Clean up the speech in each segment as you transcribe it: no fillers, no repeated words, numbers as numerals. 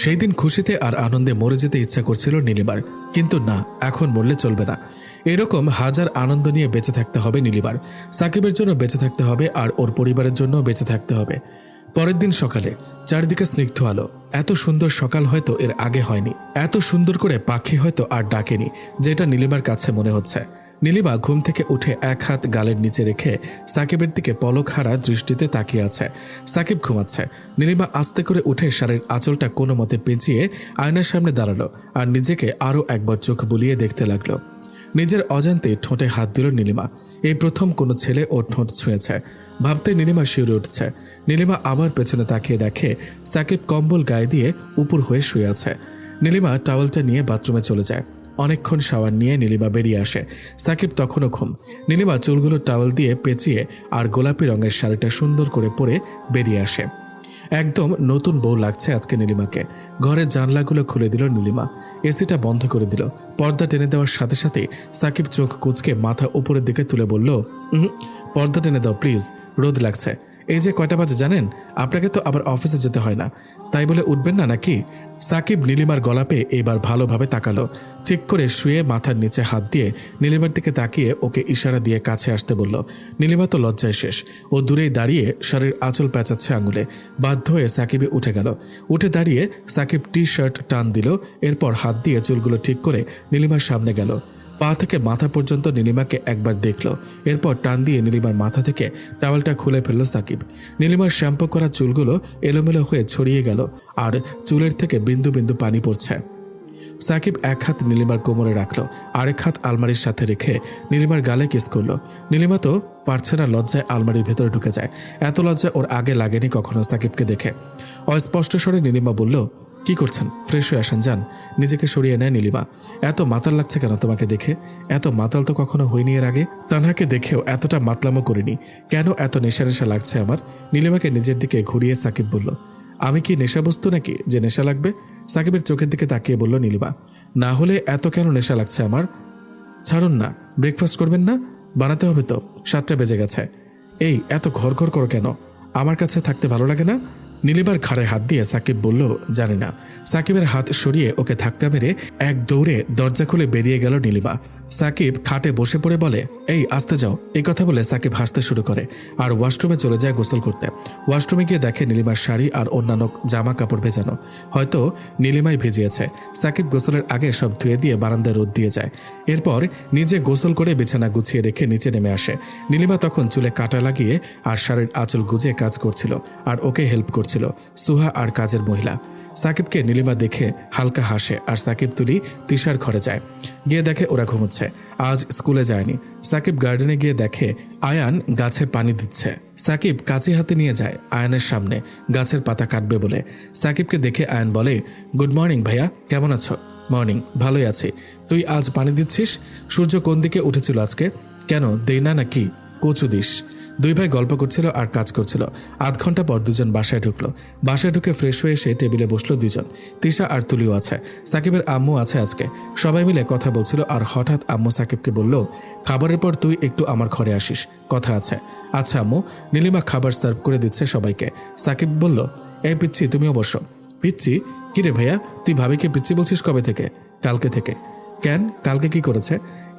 সেই দিন খুশিতে আর আনন্দে মরে যেতে ইচ্ছা করছিল নীলিমার, কিন্তু না, এখন মরলে চলবে না। এরকম হাজার আনন্দ নিয়ে বেঁচে থাকতে হবে নীলিমার। সাকিবের জন্য বেঁচে থাকতে হবে আর ওর পরিবারের জন্য বেঁচে থাকতে হবে। পরের দিন সকালে চারিদিকে স্নিগ্ধ আলো। এত সুন্দর সকাল হয়তো এর আগে হয়নি, এত সুন্দর করে পাখি হয়তো আর ডাকেনি, যেটা নীলিমার কাছে মনে হচ্ছে। নীলিমা ঘুম থেকে উঠে এক হাত গালের নিচে রেখে সাকিবের দিকে পলক হারা দৃষ্টিতে তাকিয়ে আছে। সাকিব ঘুমাচ্ছে। নীলিমা আস্তে করে উঠে শাড়ির আঁচলটা কোনো মতে পেঁচিয়ে আয়নার সামনে দাঁড়ালো আর নিজেকে আরও একবার চোখ বুলিয়ে দেখতে লাগলো। নিজের অজান্তে ঠোঁটে হাত দিল নীলিমা। এই প্রথম কোনো ছেলে ওর ঠোঁট ছুঁয়েছে। ভাবতে নীলিমা শিউরে উঠছে। নীলিমা আবার পেছনে তাকিয়ে দেখে সাকিব কম্বল গায়ে দিয়ে উপর হয়ে শুয়ে আছে। নীলিমা টাওয়েলটা নিয়ে বাথরুমে চলে যায়। অনেকক্ষণ শাওয়ার নিয়ে নীলিমা বেরিয়ে আসে। সাকিব তখনও ঘুম। নীলিমা চুলগুলো টাওয়েল দিয়ে পেঁচিয়ে আর গোলাপি রঙের শাড়িটা সুন্দর করে পরে বেরিয়ে আসে। একদম নতুন বউ লাগছে আজকে নীলিমাকে। ঘরের জানলাগুলো খুলে দিল নীলিমা, এসিটা বন্ধ করে দিল। পর্দা টেনে দেওয়ার সাথে সাথে সাকিব চোখ কুঁচকে মাথা উপরের দিকে তুলে বলল, পর্দা টেনে দাও প্লিজ, রোদ লাগছে। এই যে কয়টা বাজে জানেন? আপনাকে তো আবার অফিসে যেতে হয় না, তাই বলে উঠবেন না নাকি? সাকিব নীলিমার গলা পেয়ে এবার ভালোভাবে তাকালো। ঠিক করে শুয়ে মাথার নিচে হাত দিয়ে নীলিমার দিকে তাকিয়ে ওকে ইশারা দিয়ে কাছে আসতে বলল। নীলিমা তো লজ্জায় শেষ। ও দূরেই দাঁড়িয়ে শাড়ির আঁচল পেঁচাচ্ছে আঙুলে। বাধ্য হয়ে সাকিবে উঠে গেল। উঠে দাঁড়িয়ে সাকিব টি শার্ট টান দিল। এরপর হাত দিয়ে চুলগুলো ঠিক করে নীলিমার সামনে গেল। পা থেকে মাথা পর্যন্ত নীলিমাকে একবার দেখল। এরপর টান দিয়ে নীলিমার মাথা থেকে টাওয়েলটা খুলে ফেলল সাকিব। নীলিমার শ্যাম্পু করা চুলগুলো এলোমেলো হয়ে ছড়িয়ে গেল আর চুলের থেকে বিন্দু বিন্দু পানি পড়ছে। সাকিব এক হাত নীলিমার কোমরে রাখল, আরেক হাত আলমারির সাথে রেখে নীলিমার গালে কিস করল। নীলিমা তো পারছে না, লজ্জায় আলমারির ভেতরে ঢুকে যায়। এত লজ্জা ওর আগে লাগেনি কখনো সাকিবকে দেখে। অস্পষ্ট স্বরে নীলিমা বলল, কি করছেন? ফ্রেশ হয়ে আসেন, যান। নিজেকে সরিয়ে নেয় নীলিমা। এত মাতাল লাগছে কেন তোমাকে দেখে? এত মাতাল তো কখনো হয়নি এর আগে। তানহাকে দেখেও এতটা মাতলামো করিনি। কেন এত নেশা নেশা লাগছে আমার? নীলিমাকে নিজের দিকে ঘুরিয়ে সাকিব বলল, আমি কি নেশাবস্তু নাকি যে নেশা লাগবে? সাকিবের চোখের দিকে তাকিয়ে বলল নীলিমা, না হলে এত কেন নেশা লাগছে আমার? ছাড়ুন না। ব্রেকফাস্ট করবেন না? বানাতে হবে তো, 7টা বেজে গেছে। এই এত ঘর ঘর করো কেন? আমার কাছে থাকতে ভালো লাগে না? নীলিমার ঘাড়ে হাত দিয়ে সাকিব বলল, জানি না। সাকিবের হাত সরিয়ে ওকে ধাক্কা মেরে এক দৌড়ে দরজা খুলে বেরিয়ে গেল নীলিমা। সাকিব খাটে বসে পড়ে বলে, এই আসতে যাও। এই কথা বলে সাকিব হাসতে শুরু করে আর ওয়াশরুমে চলে যায় গোসল করতে। ওয়াশরুমে গিয়ে দেখে নীলিমার শাড়ি আর অন্যান্য জামা কাপড় ভেজানো। হয়তো নীলিমাই ভিজিয়েছে। সাকিব গোসলের আগে সব ধুয়ে দিয়ে বারান্দায় রোদ দিয়ে যায়। এরপর নিজে গোসল করে বিছানা গুছিয়ে রেখে নিচে নেমে আসে। নীলিমা তখন চুলে কাটা লাগিয়ে আর শাড়ির আঁচল গুজিয়ে কাজ করছিল আর ওকে হেল্প করছিল সুহা আর কাজের মহিলা। সাকিবকে নীলিমা দেখে হালকা হাসে আর সাকিব তুলি তিশার ঘরে যায়। গিয়ে দেখে ওরা ঘুমোচ্ছে। আজ স্কুলে যায়নি। সাকিব গার্ডেনে গিয়ে দেখে আয়ান গাছে পানি দিচ্ছে। সাকিব কাঁচি হাতে নিয়ে যায় আয়ানের সামনে গাছের পাতা কাটবে বলে। সাকিবকে দেখে আয়ান বলে, গুড মর্নিং ভাইয়া, কেমন আছো? মর্নিং, ভালোই আছি। তুই আজ পানি দিচ্ছিস? সূর্য কোন দিকে উঠেছিল আজকে? কেন দেই না নাকি? কচু দিস। দুই ভাই গল্প করছিল আর কাজ করছিল। আধ ঘন্টা পর দুজন বাসায় ঢুকলো। বাসায় ঢুকে ফ্রেশ হয়ে এসে টেবিলে বসলো দুজন। তিশা আর তুলিও আছে। সাকিবের আম্মু আছে আজকে। সবাই মিলে কথা বলছিল আর হঠাৎ আম্মু সাকিবকে বলল, খাবারের পর তুই একটু আমার ঘরে আসিস, কথা আছে। আচ্ছা আম্মু। নীলিমা খাবার সার্ভ করে দিচ্ছে সবাইকে। সাকিব বলল, এই পিচ্ছি তুমিও বসো। পিচ্ছি? কিরে ভাইয়া, তুই ভাবিকে পিচ্ছি বলছিস কবে থেকে? কালকে থেকে। কেন, কালকে কি করেছে?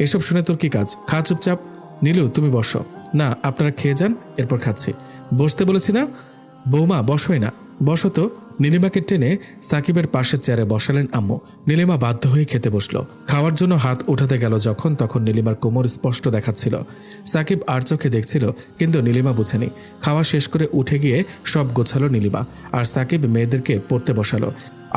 এসব শুনে তোর কি কাজ? খা চুপচাপ। নীলু তুমি বসো। না, আপনারা খেয়ে যান, এরপর খাচ্ছি। বসতে বলেছি না? বৌমা বসোই না। বসো তো। নীলিমাকে টেনে সাকিবের পাশের চেয়ারে বসালেন আম্মু। নীলিমা বাধ্য হয়ে খেতে বসলো। খাওয়ার জন্য হাত উঠাতে গেল যখন, তখন নীলিমার কোমর স্পষ্ট দেখাচ্ছিল। সাকিব আর চোখে দেখছিল, কিন্তু নীলিমা বুঝেনি। খাওয়া শেষ করে উঠে গিয়ে সব গোছালো নীলিমা আর সাকিব মেয়েদেরকে পড়তে বসালো।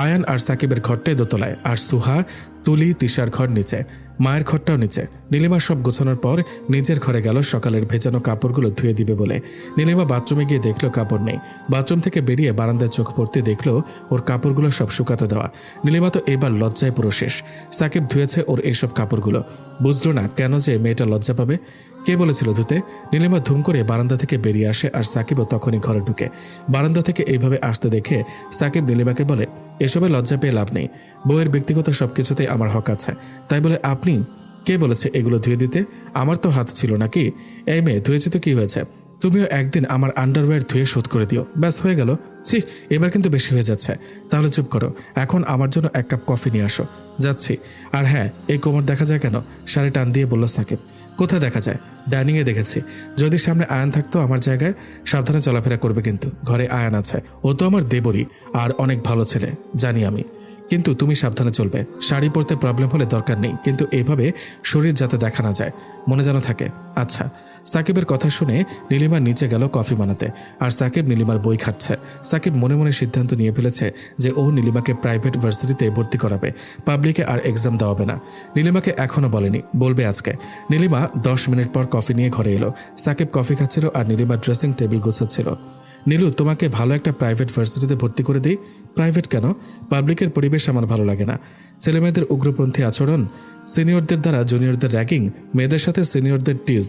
আয়ান আর সাকিবের ঘরটাই দোতলায় আর সুহা, তুলি, তিশার ঘর নিচে। মায়ের ঘরটাও নিচে। নীলিমা সব গোছানোর পর নিজের ঘরে গেল সকালের ভেজানো কাপড়গুলো ধুয়ে দিবে বলে। নীলিমা বাথরুমে গিয়ে দেখলো কাপড় নেই। বাথরুম থেকে বেরিয়ে বারান্দায় চোখ পড়তে দেখলো ওর কাপড়গুলো সব শুকাতে দেওয়া। নীলিমা তো এবার লজ্জায় পুরো শেষ। সাকিব ধুয়েছে ওর এইসব কাপড়গুলো। বুঝলো না কেন যে মেয়েটা লজ্জা পাবে। কে বলেছিল ধুতে? নীলিমা ধুম করে বারান্দা থেকে বেরিয়ে আসে আর সাকিবও তখনই ঘরে ঢুকে। বারান্দা থেকে এইভাবে আসতে দেখে সাকিব নীলিমাকে বলে, এসবে লজ্জা পেয়ে লাভ নেই। বউয়ের ব্যক্তিগত সবকিছুতেই আমার হক আছে। তাই বলে আপনি? কে বলেছে এগুলো ধুয়ে দিতে? আমার তো হাত ছিল নাকি? এই মেয়ে, ধুয়েছে তো কি হয়েছে? তুমিও একদিন আমার আন্ডারওয়্যার ধুয়ে শোধ করে দিও, ব্যাস হয়ে গেল। ছি, এবার কিন্তু বেশি হয়ে যাচ্ছে। তাহলে চুপ করো, এখন আমার জন্য 1 কাপ কফি নিয়ে আসো। যাচ্ছি। আর হ্যাঁ, এই কোমর দেখা যায় কেন? শাড়ি টান দিয়ে বলল সাকিব। কোথায় দেখা যায়? ডাইনিংয়ে দেখেছি। যদি সামনে আয়ান থাকতো আমার জায়গায়, সাবধানে চলাফেরা করবে কিন্তু। ঘরে আয়ান আছে, ও তো আমার দেবরই আর অনেক ভালো ছেলে, জানি আমি। কিন্তু তুমি সাবধানে চলবে। শাড়ি পরতে প্রবলেম হলে দরকার নেই, কিন্তু এভাবে শরীর যাতে দেখা না যায়, মনে যেন থাকে। আচ্ছা। সাকিবের কথা শুনে নীলিমা নিচে গেল কফি বানাতে, আর সাকিব নীলিমার বই খাচ্ছে। সাকিব মনে মনে সিদ্ধান্ত নিয়ে ফেলেছে যে ও নীলিমাকে প্রাইভেট ভার্সিটিতে ভর্তি করাবে, পাবলিকে আর এক্সাম দেওয়াবে না। নীলিমাকে এখনও বলেনি, বলবে আজকে। নীলিমা 10 মিনিট পর কফি নিয়ে ঘরে এলো। সাকিব কফি খাচ্ছিল আর নীলিমা ড্রেসিং টেবিল গোছাচ্ছিল। নীলু, তোমাকে ভালো একটা প্রাইভেট ভার্সিটিতে ভর্তি করে দিই। প্রাইভেট কেন? পাবলিকের পরিবেশ আমার ভালো লাগে না। ছেলেমেয়েদের উগ্রপন্থী আচরণ, সিনিয়রদের দ্বারা জুনিয়রদের র্যাগিং, মেয়েদের সাথে সিনিয়রদের টিজ,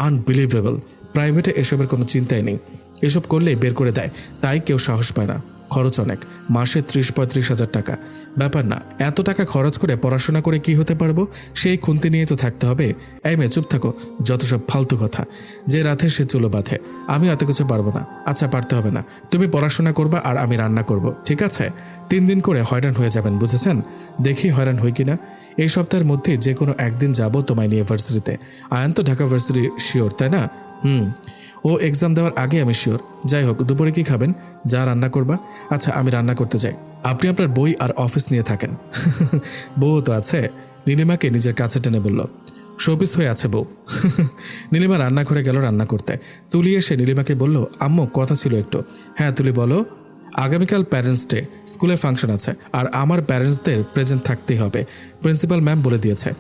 আনবিলিভেবল। প্রাইভেটে এসবের কোনো চিন্তাই নেই। এসব করলেই বের করে দেয়, তাই কেউ সাহস পায় না। খরচ অনেক, মাসে 30-35 হাজার টাকা। ব্যাপার না, এত টাকা খরচ করে পড়াশোনা করে কি হতে পারবো? সেই খুন্তি নিয়ে তো থাকতে হবে। এই মেয়ে, চুপ থাকো, যত সব ফালতু কথা। যে রাতে সে চুলো বাঁধে। আমি এত কিছু পারবো না। আচ্ছা, পারতে হবে না। তুমি পড়াশোনা করবা আর আমি রান্না করব, ঠিক আছে? 3 দিন করে হয়রান হয়ে যাবেন, বুঝেছেন? দেখি হয়রান হই কিনা। এই সপ্তাহের মধ্যে যে কোনো একদিন যাব তোমায় নিয়ে ভার্সিটিতে। আয়ান তো ঢাকা ভার্সিটি শিওর, তাই না? ও এক্সাম দেওয়ার আগে আমি শিওর। যাই হোক, দুপুরে কি খাবেন? যা রান্না করবা। আচ্ছা, আমি রান্না করতে যাই, আপনি আপনার বই আর অফিস নিয়ে থাকেন। বউ তো আছে। নীলিমাকে নিজের কাছে টেনে বলল। শোপিস হয়ে আছে বউ। নীলিমা রান্নাঘরে গেল রান্না করতে। তুলি এসে নীলিমাকে বলল, আম্মু কথা ছিল একটু। হ্যাঁ তুলি, বলো। আগামীকাল প্যারেন্টস ডে, স্কুলে ফাংশন আছে, আর আমার প্যারেন্টসদের প্রেজেন্ট থাকতেই হবে, প্রিন্সিপাল ম্যাম বলে দিয়েছে।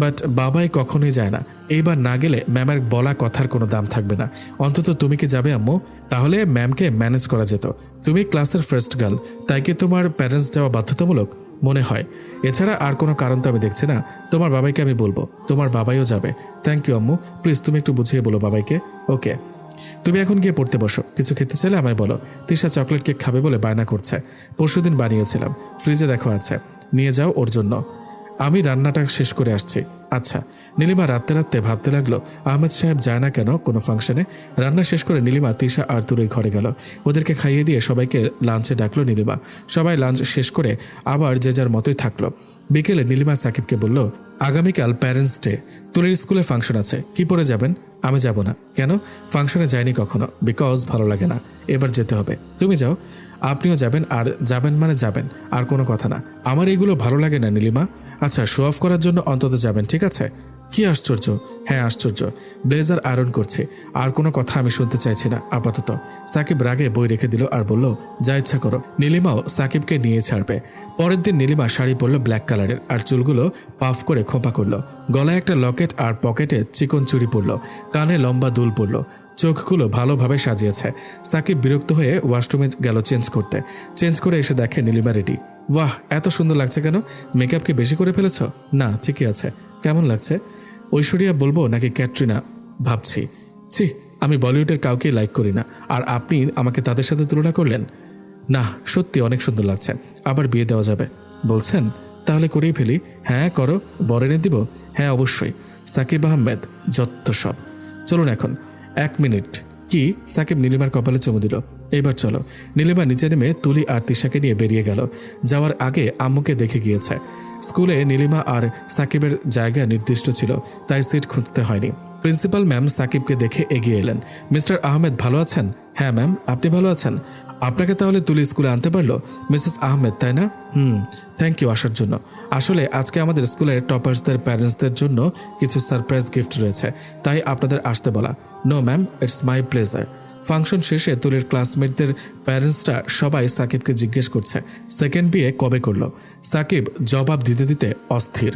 বাট বাবাই কখনোই যায় না। এইবার না গেলে ম্যামের বলা কথার কোনো দাম থাকবে না। অন্তত তুমি কি যাবে আম্মু? তাহলে ম্যামকে ম্যানেজ করা যেত। তুমি ক্লাসের ফার্স্ট গার্ল, তাই কি তোমার প্যারেন্টস যাওয়া বাধ্যতামূলক মনে হয়? এছাড়া আর কোনো কারণ তো আমি দেখছি না। তোমার বাবাইকে আমি বলবো, তোমার বাবাইও যাবে। থ্যাংক ইউ আম্মু, প্লিজ তুমি একটু বুঝিয়ে বলো বাবাইকে। ওকে, তুমি এখন গিয়ে পড়তে বসো। কিছু খেতে চাইলে আমায় বলো। তিশা চকলেট কেক খাবে বলে বায়না করছে। পরশুদিন বানিয়েছিলাম, ফ্রিজে দেখো আছে, নিয়ে যাও ওর জন্য। আমি রান্নাটা শেষ করে আসছি। আচ্ছা। নীলিমা রাতে রাতে ভাবতে লাগলো, আহমেদ সাহেব যায় না কেন কোনো ফাংশনে? রান্না শেষ করে নীলিমা তিশা আর তুলির ঘরে গেল। ওদেরকে খাইয়ে দিয়ে সবাইকে লাঞ্চে ডাকলো নীলিমা। সবাই লাঞ্চ শেষ করে আবার যে যার মতোই থাকলো। বিকেলে নীলিমা সাকিবকে বলল, আগামীকাল প্যারেন্টস ডে, তুলির স্কুলে ফাংশন আছে, কি পরে যাবেন? আমি যাব না। কেন? ফাংশনে যাইনি কখনো, বিকজ ভালো লাগে না। এবার যেতে হবে। তুমি যাও। আপনিও যাবেন, আর যাবেন মানে যাবেন, আর কোনো কথা না। আমার এইগুলো ভালো লাগে না নীলিমা। আচ্ছা, শো অফ করার জন্য অন্তত যাবেন, ঠিক আছে? কি আশ্চর্য! হ্যাঁ আশ্চর্য। ব্লেজার আয়রন করছি। আর কোনো কথা আমি শুনতে চাইছি না আপাতত। সাকিব রাগে বই রেখে দিল আর বলল, যা ইচ্ছা করো। নীলিমাও সাকিবকে নিয়ে ছাড়বে। পরের দিন নীলিমা শাড়ি পরল ব্ল্যাক কালারের, আর চুলগুলো পাফ করে খোঁপা করলো। গলায় একটা লকেট আর পকেটে চিকন চুড়ি পরলো। কানে লম্বা দুল পরলো। চোখগুলো ভালোভাবে সাজিয়েছে। সাকিব বিরক্ত হয়ে ওয়াশরুমে গেল চেঞ্জ করতে। চেঞ্জ করে এসে দেখে নীলিমা রেডি। বাহ, এত সুন্দর লাগছে কেন? মেকআপ কি বেশি করে ফেলেছ? না, ঠিকই আছে। কেমন লাগছে? ঐশ্বরিয়া বলবো নাকি ক্যাটরিনা ভাবছি। ছি, আমি বলিউডের কাউকেই লাইক করি না, আর আপনি আমাকে তাদের সাথে তুলনা করলেন। না, সত্যি অনেক সুন্দর লাগছে। আবার বিয়ে দেওয়া যাবে বলছেন? তাহলে করেই ফেলি। হ্যাঁ করো। বর এনে দিব? হ্যাঁ অবশ্যই। সাকিব আহমেদ, যত সব। চলুন এখন। 1 মিনিট। কি? সাকিব নীলিমার কপালে চুমু দিল। এবার চলো। নীলিমা নিচে নেমে তুলি আর তিশাকে নিয়ে বেরিয়ে গেল। যাওয়ার আগে আম্মুকে দেখে গিয়েছে। স্কুলে নীলিমা আর সাকিবের জায়গা নির্দিষ্ট ছিল, তাই সিট খুঁজতে হয়নি। প্রিন্সিপাল ম্যাম সাকিবকে দেখে এগিয়ে এলেন। মিস্টার আহমেদ ভালো আছেন? হ্যাঁ ম্যাম, আপনি ভালো আছেন? আপনাকে তাহলে তুলি স্কুলে আনতে পারলো? মিসেস আহমেদ, তাই না? থ্যাংক ইউ আসার জন্য। আসলে আজকে আমাদের স্কুলের টপার্সদের প্যারেন্টসদের জন্য কিছু সারপ্রাইজ গিফট রয়েছে, তাই আপনাদের আসতে বলা। No ma'am, it's my pleasure. Function শেষে তুলির ক্লাসমেটদের প্যারেন্টসরা সবাই সাকিবকে জিজ্ঞেস করছে সেকেন্ড বিয়ে কবে করলো। সাকিব জবাব দিতে দিতে অস্থির।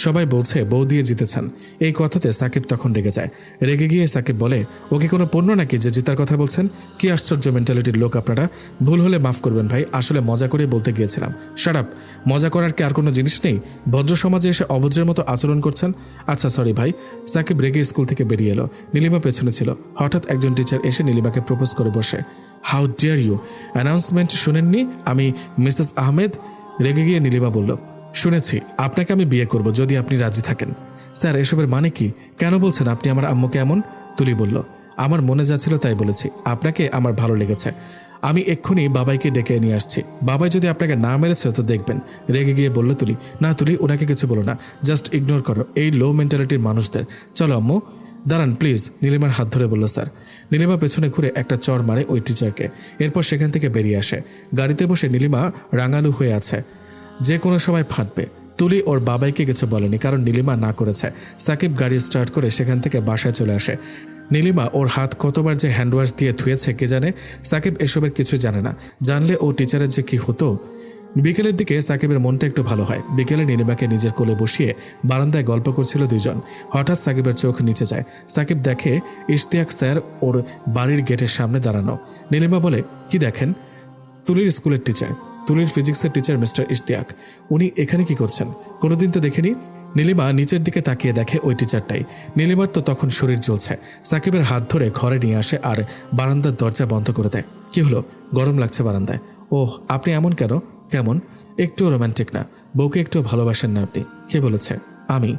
সবাই বলছে বউ দিয়ে জিতেছেন। এই কথাতে সাকিব তখন রেগে যায়। রেগে গিয়ে সাকিব বলে, ও কি কোনো পণ্য নাকি যে জিতার কথা বলছেন? কি আশ্চর্য মেন্টালিটির লোক আপনারা। ভুল হলে মাফ করবেন ভাই, আসলে মজা করে বলতে গিয়েছিলাম। Shut up. মজা করার কি আর কোনো জিনিস নেই? ভদ্র সমাজে এসে অভদ্রের মতো আচরণ করছেন। আচ্ছা সরি ভাই। সাকিব রেগে স্কুল থেকে বেরিয়ে এলো। নীলিমা পেছনে ছিল। হঠাৎ একজন টিচার এসে নীলিমাকে প্রপোজ করে বসে। How dear you! অ্যানাউন্সমেন্ট শুনেননি আমি মিসেস আহমেদ? রেগে গিয়ে নীলিমা বলল, শুনেছি। আপনাকে আমি বিয়ে করব যদি আপনি রাজি থাকেন। স্যার, এসবের মানে কি? কেন বলছেন আপনি আমার আম্মুকে এমন? তুলি বলল, আমার মনে যা ছিল তাই বলেছি। আপনাকে আমার ভালো লেগেছে। আমি এক্ষুনি বাবাইকে ডেকে নিয়ে আসছি। বাবাই যদি আপনাকে না মেরেছে তো দেখবেন। রেগে গিয়ে বলল তুলি। না তুলি, ওনাকে কিছু বলো না, জাস্ট ইগনোর করো এই লো মেন্টালিটির মানুষদের। চলো আম্মু। দাঁড়ান প্লিজ, নীলিমার হাত ধরে বলল স্যার। নীলিমা পেছনে ঘুরে একটা চড় মারে ওই টিচারকে। এরপর সেখান থেকে বেরিয়ে আসে। গাড়িতে বসে নীলিমা রাঙালু হয়ে আছে, যে কোনো সময় ফাটবে। তুলি ওর বাবাইকে কিছু বলেনি, কারণ নীলিমা না করেছে। সাকিব গাড়ি স্টার্ট করে সেখান থেকে বাসায় চলে আসে। নীলিমা ওর হাত কতবার যে হ্যান্ডওয়াশ দিয়ে ধুয়েছে কে জানে। সাকিব এসবের কিছু জানে না, জানলে ও টিচারের যে কি হতো। বিকেলের দিকে সাকিবের মনটা একটু ভালো হয়। বিকেলে নীলিমাকে নিজের কোলে বসিয়ে বারান্দায় গল্প করছিল দুইজন। হঠাৎ সাকিবের চোখ নিচে যায়। সাকিব দেখে ইশতিয়াক স্যার ওর বাড়ির গেটের সামনে দাঁড়ানো। নীলিমা বলে, কি দেখেন? তুলির স্কুলের টিচার, তুলির ফিজিক্সের টিচার মিস্টার ইশতিয়াক। উনি এখানে কি করছেন? কোনোদিন তো দেখিনি। নীলিমা নিচের দিকে তাকিয়ে দেখে ওই টিচারটাই। নীলিমার তো তখন শরীর জ্বলছে। সাকিবের হাত ধরে ঘরে নিয়ে আসে আর বারান্দার দরজা বন্ধ করে দেয়। কি হলো? গরম লাগছে বারান্দায়? ওহ, আপনি এমন কেন? কেমন? একটুও রোম্যান্টিক না? বউকে একটু ভালোবাসেন না আপনি? কে বলেছে? আমি।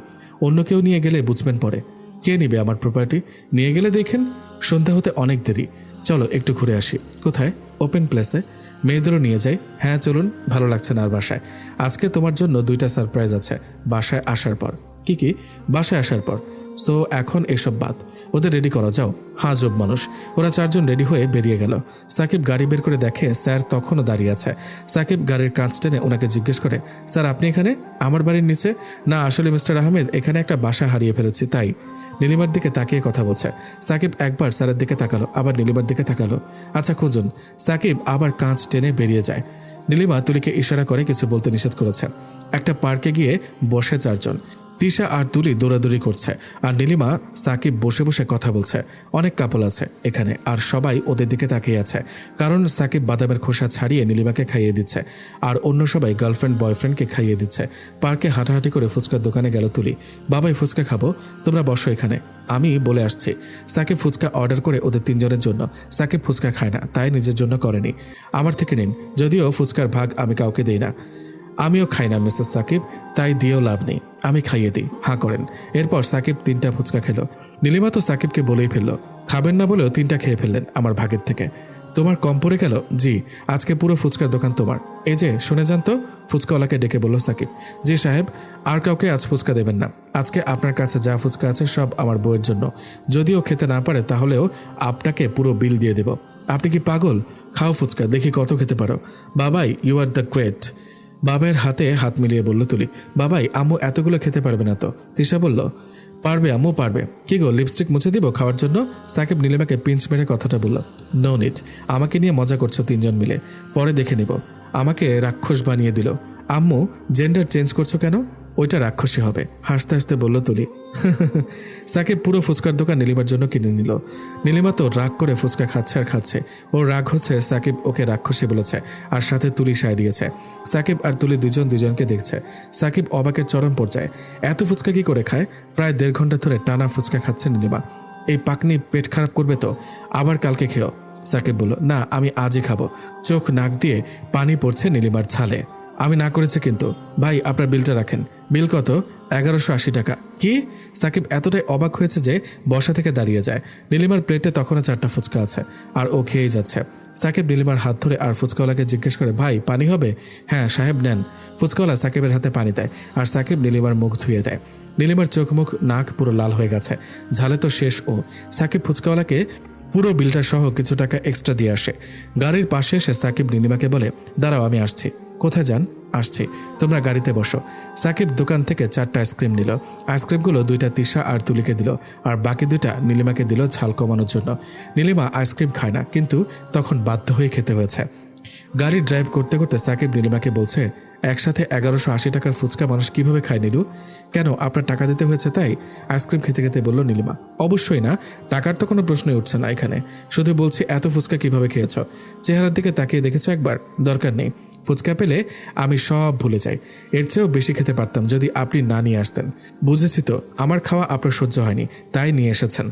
অন্য কেউ নিয়ে গেলে বুঝবেন পরে। কে নিবে আমার প্রপার্টি? নিয়ে গেলে দেখেন সন্ধ্যা হতে অনেক দেরি। চলো একটু ঘুরে আসি। কোথায়? ওপেন প্লেসে। মেয়েদেরও নিয়ে যাই। হ্যাঁ চলুন, ভালো লাগছে না আর বাসায়। আজকে তোমার জন্য 2টা সারপ্রাইজ আছে বাসায় আসার পর। কি কি? বাসায় আসার পর। সো এখন এসব বাদ, ওদের রেডি করা যাও। হাজব মানুষ। ওরা 4 জন রেডি হয়ে বেরিয়ে গেল। সাকিব গাড়ি বের করে দেখে স্যার তখনও দাঁড়িয়ে আছে। সাকিব গাড়ির কাঁচ টেনে ওনাকে জিজ্ঞেস করে, স্যার আপনি এখানে? আমার বাড়ির নিচে? না আসলে মিস্টার আহমেদ, এখানে একটা বাসা হারিয়ে ফেলেছি তাই। নীলিমার দিকে তাকিয়ে কথা বলছে। সাকিব একবার স্যারের দিকে তাকালো, আবার নীলিমার দিকে তাকালো। আচ্ছা খুঁজুন। সাকিব আবার কাঁচ টেনে বেরিয়ে যায়। নীলিমা তুলিকে ইশারা করে কিছু বলতে নিষেধ করেছে। একটা পার্কে গিয়ে বসে 4 জন। তিশা আর তুলি দৌড়াদৌড়ি করছে, আর নীলিমা সাকিব বসে বসে কথা বলছে। অনেক কাপল আছে এখানে, আর সবাই ওদের দিকে তাকিয়ে আছে, কারণ সাকিব বাদামের খোসা ছাড়িয়ে নীলিমাকে খাইয়ে দিচ্ছে, আর অন্য সবাই গার্লফ্রেন্ড বয়ফ্রেন্ডকে খাইয়ে দিচ্ছে। পার্কে হাঁটাহাঁটি করে ফুচকার দোকানে গেল তুলি। বাবাই ফুচকা খাবো, তোমরা বসো এখানে, আমি বলে আসছি। সাকিব ফুচকা অর্ডার করে ওদের 3 জনের জন্য। সাকিব ফুচকা খায় না, তাই নিজের জন্য করেনি। আমার থেকে নিন, যদিও ফুচকার ভাগ আমি কাউকে দিই না। আমিও খাই না মিসেস সাকিব, তাই দিয়েও লাভ নেই, আমি খাইয়ে দিই। হাঁ করেন। এরপর সাকিব 3টা ফুচকা খেলো। নীলিমা তো সাকিবকে বলেই ফেললো, খাবেন না বলেও 3টা খেয়ে ফেললেন আমার ভাগের থেকে। তোমার কম পড়ে গেল? জি, আজকে পুরো ফুচকার দোকান তোমার। এই যে শুনে যান তো, ফুচকাওয়ালাকে ডেকে বলল সাকিব। জি সাহেব, আর কাউকে আজ ফুচকা দেবেন না। আজকে আপনার কাছে যা ফুচকা আছে সব আমার বউয়ের জন্য। যদিও খেতে না পারে তাহলেও আপনাকে পুরো বিল দিয়ে দেব। আপনি কি পাগল? খাও ফুচকা, দেখি কত খেতে পারো। বাবাই, ইউ আর দ্য গ্রেট। বাবাইয়ের হাতে হাত মিলিয়ে বলল তুলি। বাবাই, আম্মু এতগুলো খেতে পারবে না তো? তিশা বলল, পারবে আম্মু পারবে। কি গো, লিপস্টিক মুছে দিব খাওয়ার জন্য? সাকিব নীলিমাকে পিঞ্চ মেরে কথাটা বলল। নো নিট, আমাকে নিয়ে মজা করছো 3 জন মিলে, পরে দেখে নিব। আমাকে রাক্ষস বানিয়ে দিল। আম্মু, জেন্ডার চেঞ্জ করছো কেন? ওইটা রাক্ষসী হবে, হাসতে হাসতে বলল তুলি। সাকিব পুরো ফুচকার দোকান নীলিমার জন্য কিনে নিল। নীলিমা তো রাগ করে ফুচকা খাচ্ছে আর খাচ্ছে। ওর রাগ হচ্ছে সাকিব ওকে রাক্ষসী বলেছে, আর সাথে তুলি সায় দিয়েছে। সাকিব আর তুলি দুজনকে দেখছে। সাকিব অবাকের চরম পর্যায়ে। এত ফুচকা কি করে খায়? প্রায় 1.5 ঘন্টা ধরে টানা ফুচকা খাচ্ছে নীলিমা। এই পাকনি পেট খারাপ করবে তো, আবার কালকে খেও। সাকিব বলল, না আমি আজই খাবো। চোখ নাক দিয়ে পানি পড়ছে নীলিমার ছালে। আমি না করেছি কিন্তু। ভাই আপনার বিলটা রাখেন। বিল কত? 1180 টাকা। কি? সাকিব এতটাই অবাক হয়েছে যে বসা থেকে দাঁড়িয়ে যায়। নীলিমার প্লেটে তখনও 4টা ফুচকা আছে, আর ও খেয়েই যাচ্ছে। সাকিব নীলিমার হাত ধরে আর ফুচকাওয়ালাকে জিজ্ঞেস করে, ভাই পানি হবে? হ্যাঁ সাহেব নেন। ফুচকাওয়ালা সাকিবের হাতে পানি দেয়, আর সাকিব নীলিমার মুখ ধুয়ে দেয়। নীলিমার চোখ মুখ নাক পুরো লাল হয়ে গেছে। ঝালে তো শেষ ও। সাকিব ফুচকাওয়ালাকে পুরো বিলটা সহ কিছু টাকা এক্সট্রা দিয়ে আসে। গাড়ির পাশে এসে সাকিব নীলিমাকে বলে, দাঁড়াও আমি আসছি। কোথায় যান? আসছি, তোমরা গাড়িতে বসো। সাকিব দোকান থেকে 4টা আইসক্রিম নিল। আইসক্রিমগুলো 2টা তিশা আর তুলিকে দিল, আর বাকি 2টা নীলিমাকে দিল ঝাল কমানোর জন্য। নীলিমা আইসক্রিম খায় না, কিন্তু তখন বাধ্য হয়ে খেতে হয়েছে। গাড়ি ড্রাইভ করতে করতে সাকিব নীলিমাকে বলছে, একসাথে 1180 টাকার ফুচকা মানুষ কিভাবে খায় নীলু? কেন, আপনার টাকা দিতে হয়েছে তাই? আইসক্রিম খেতে খেতে বলল নীলিমা। অবশ্যই না, টাকার তো কোনো প্রশ্নই উঠছে না এখানে। শুধু বলছি এত ফুচকা কিভাবে খেয়েছ? চেহারার দিকে তাকিয়ে দেখেছো একবার? দরকার নেই। ফুচকা পেলে আমি সব ভুলে যাই। এর চেয়েও বেশি খেতে পারতাম যদি আপনি না নিয়ে আসতেন। বুঝেছি তো, আমার খাওয়া আপনার সহ্য হয়নি, তাই নিয়ে এসেছেন।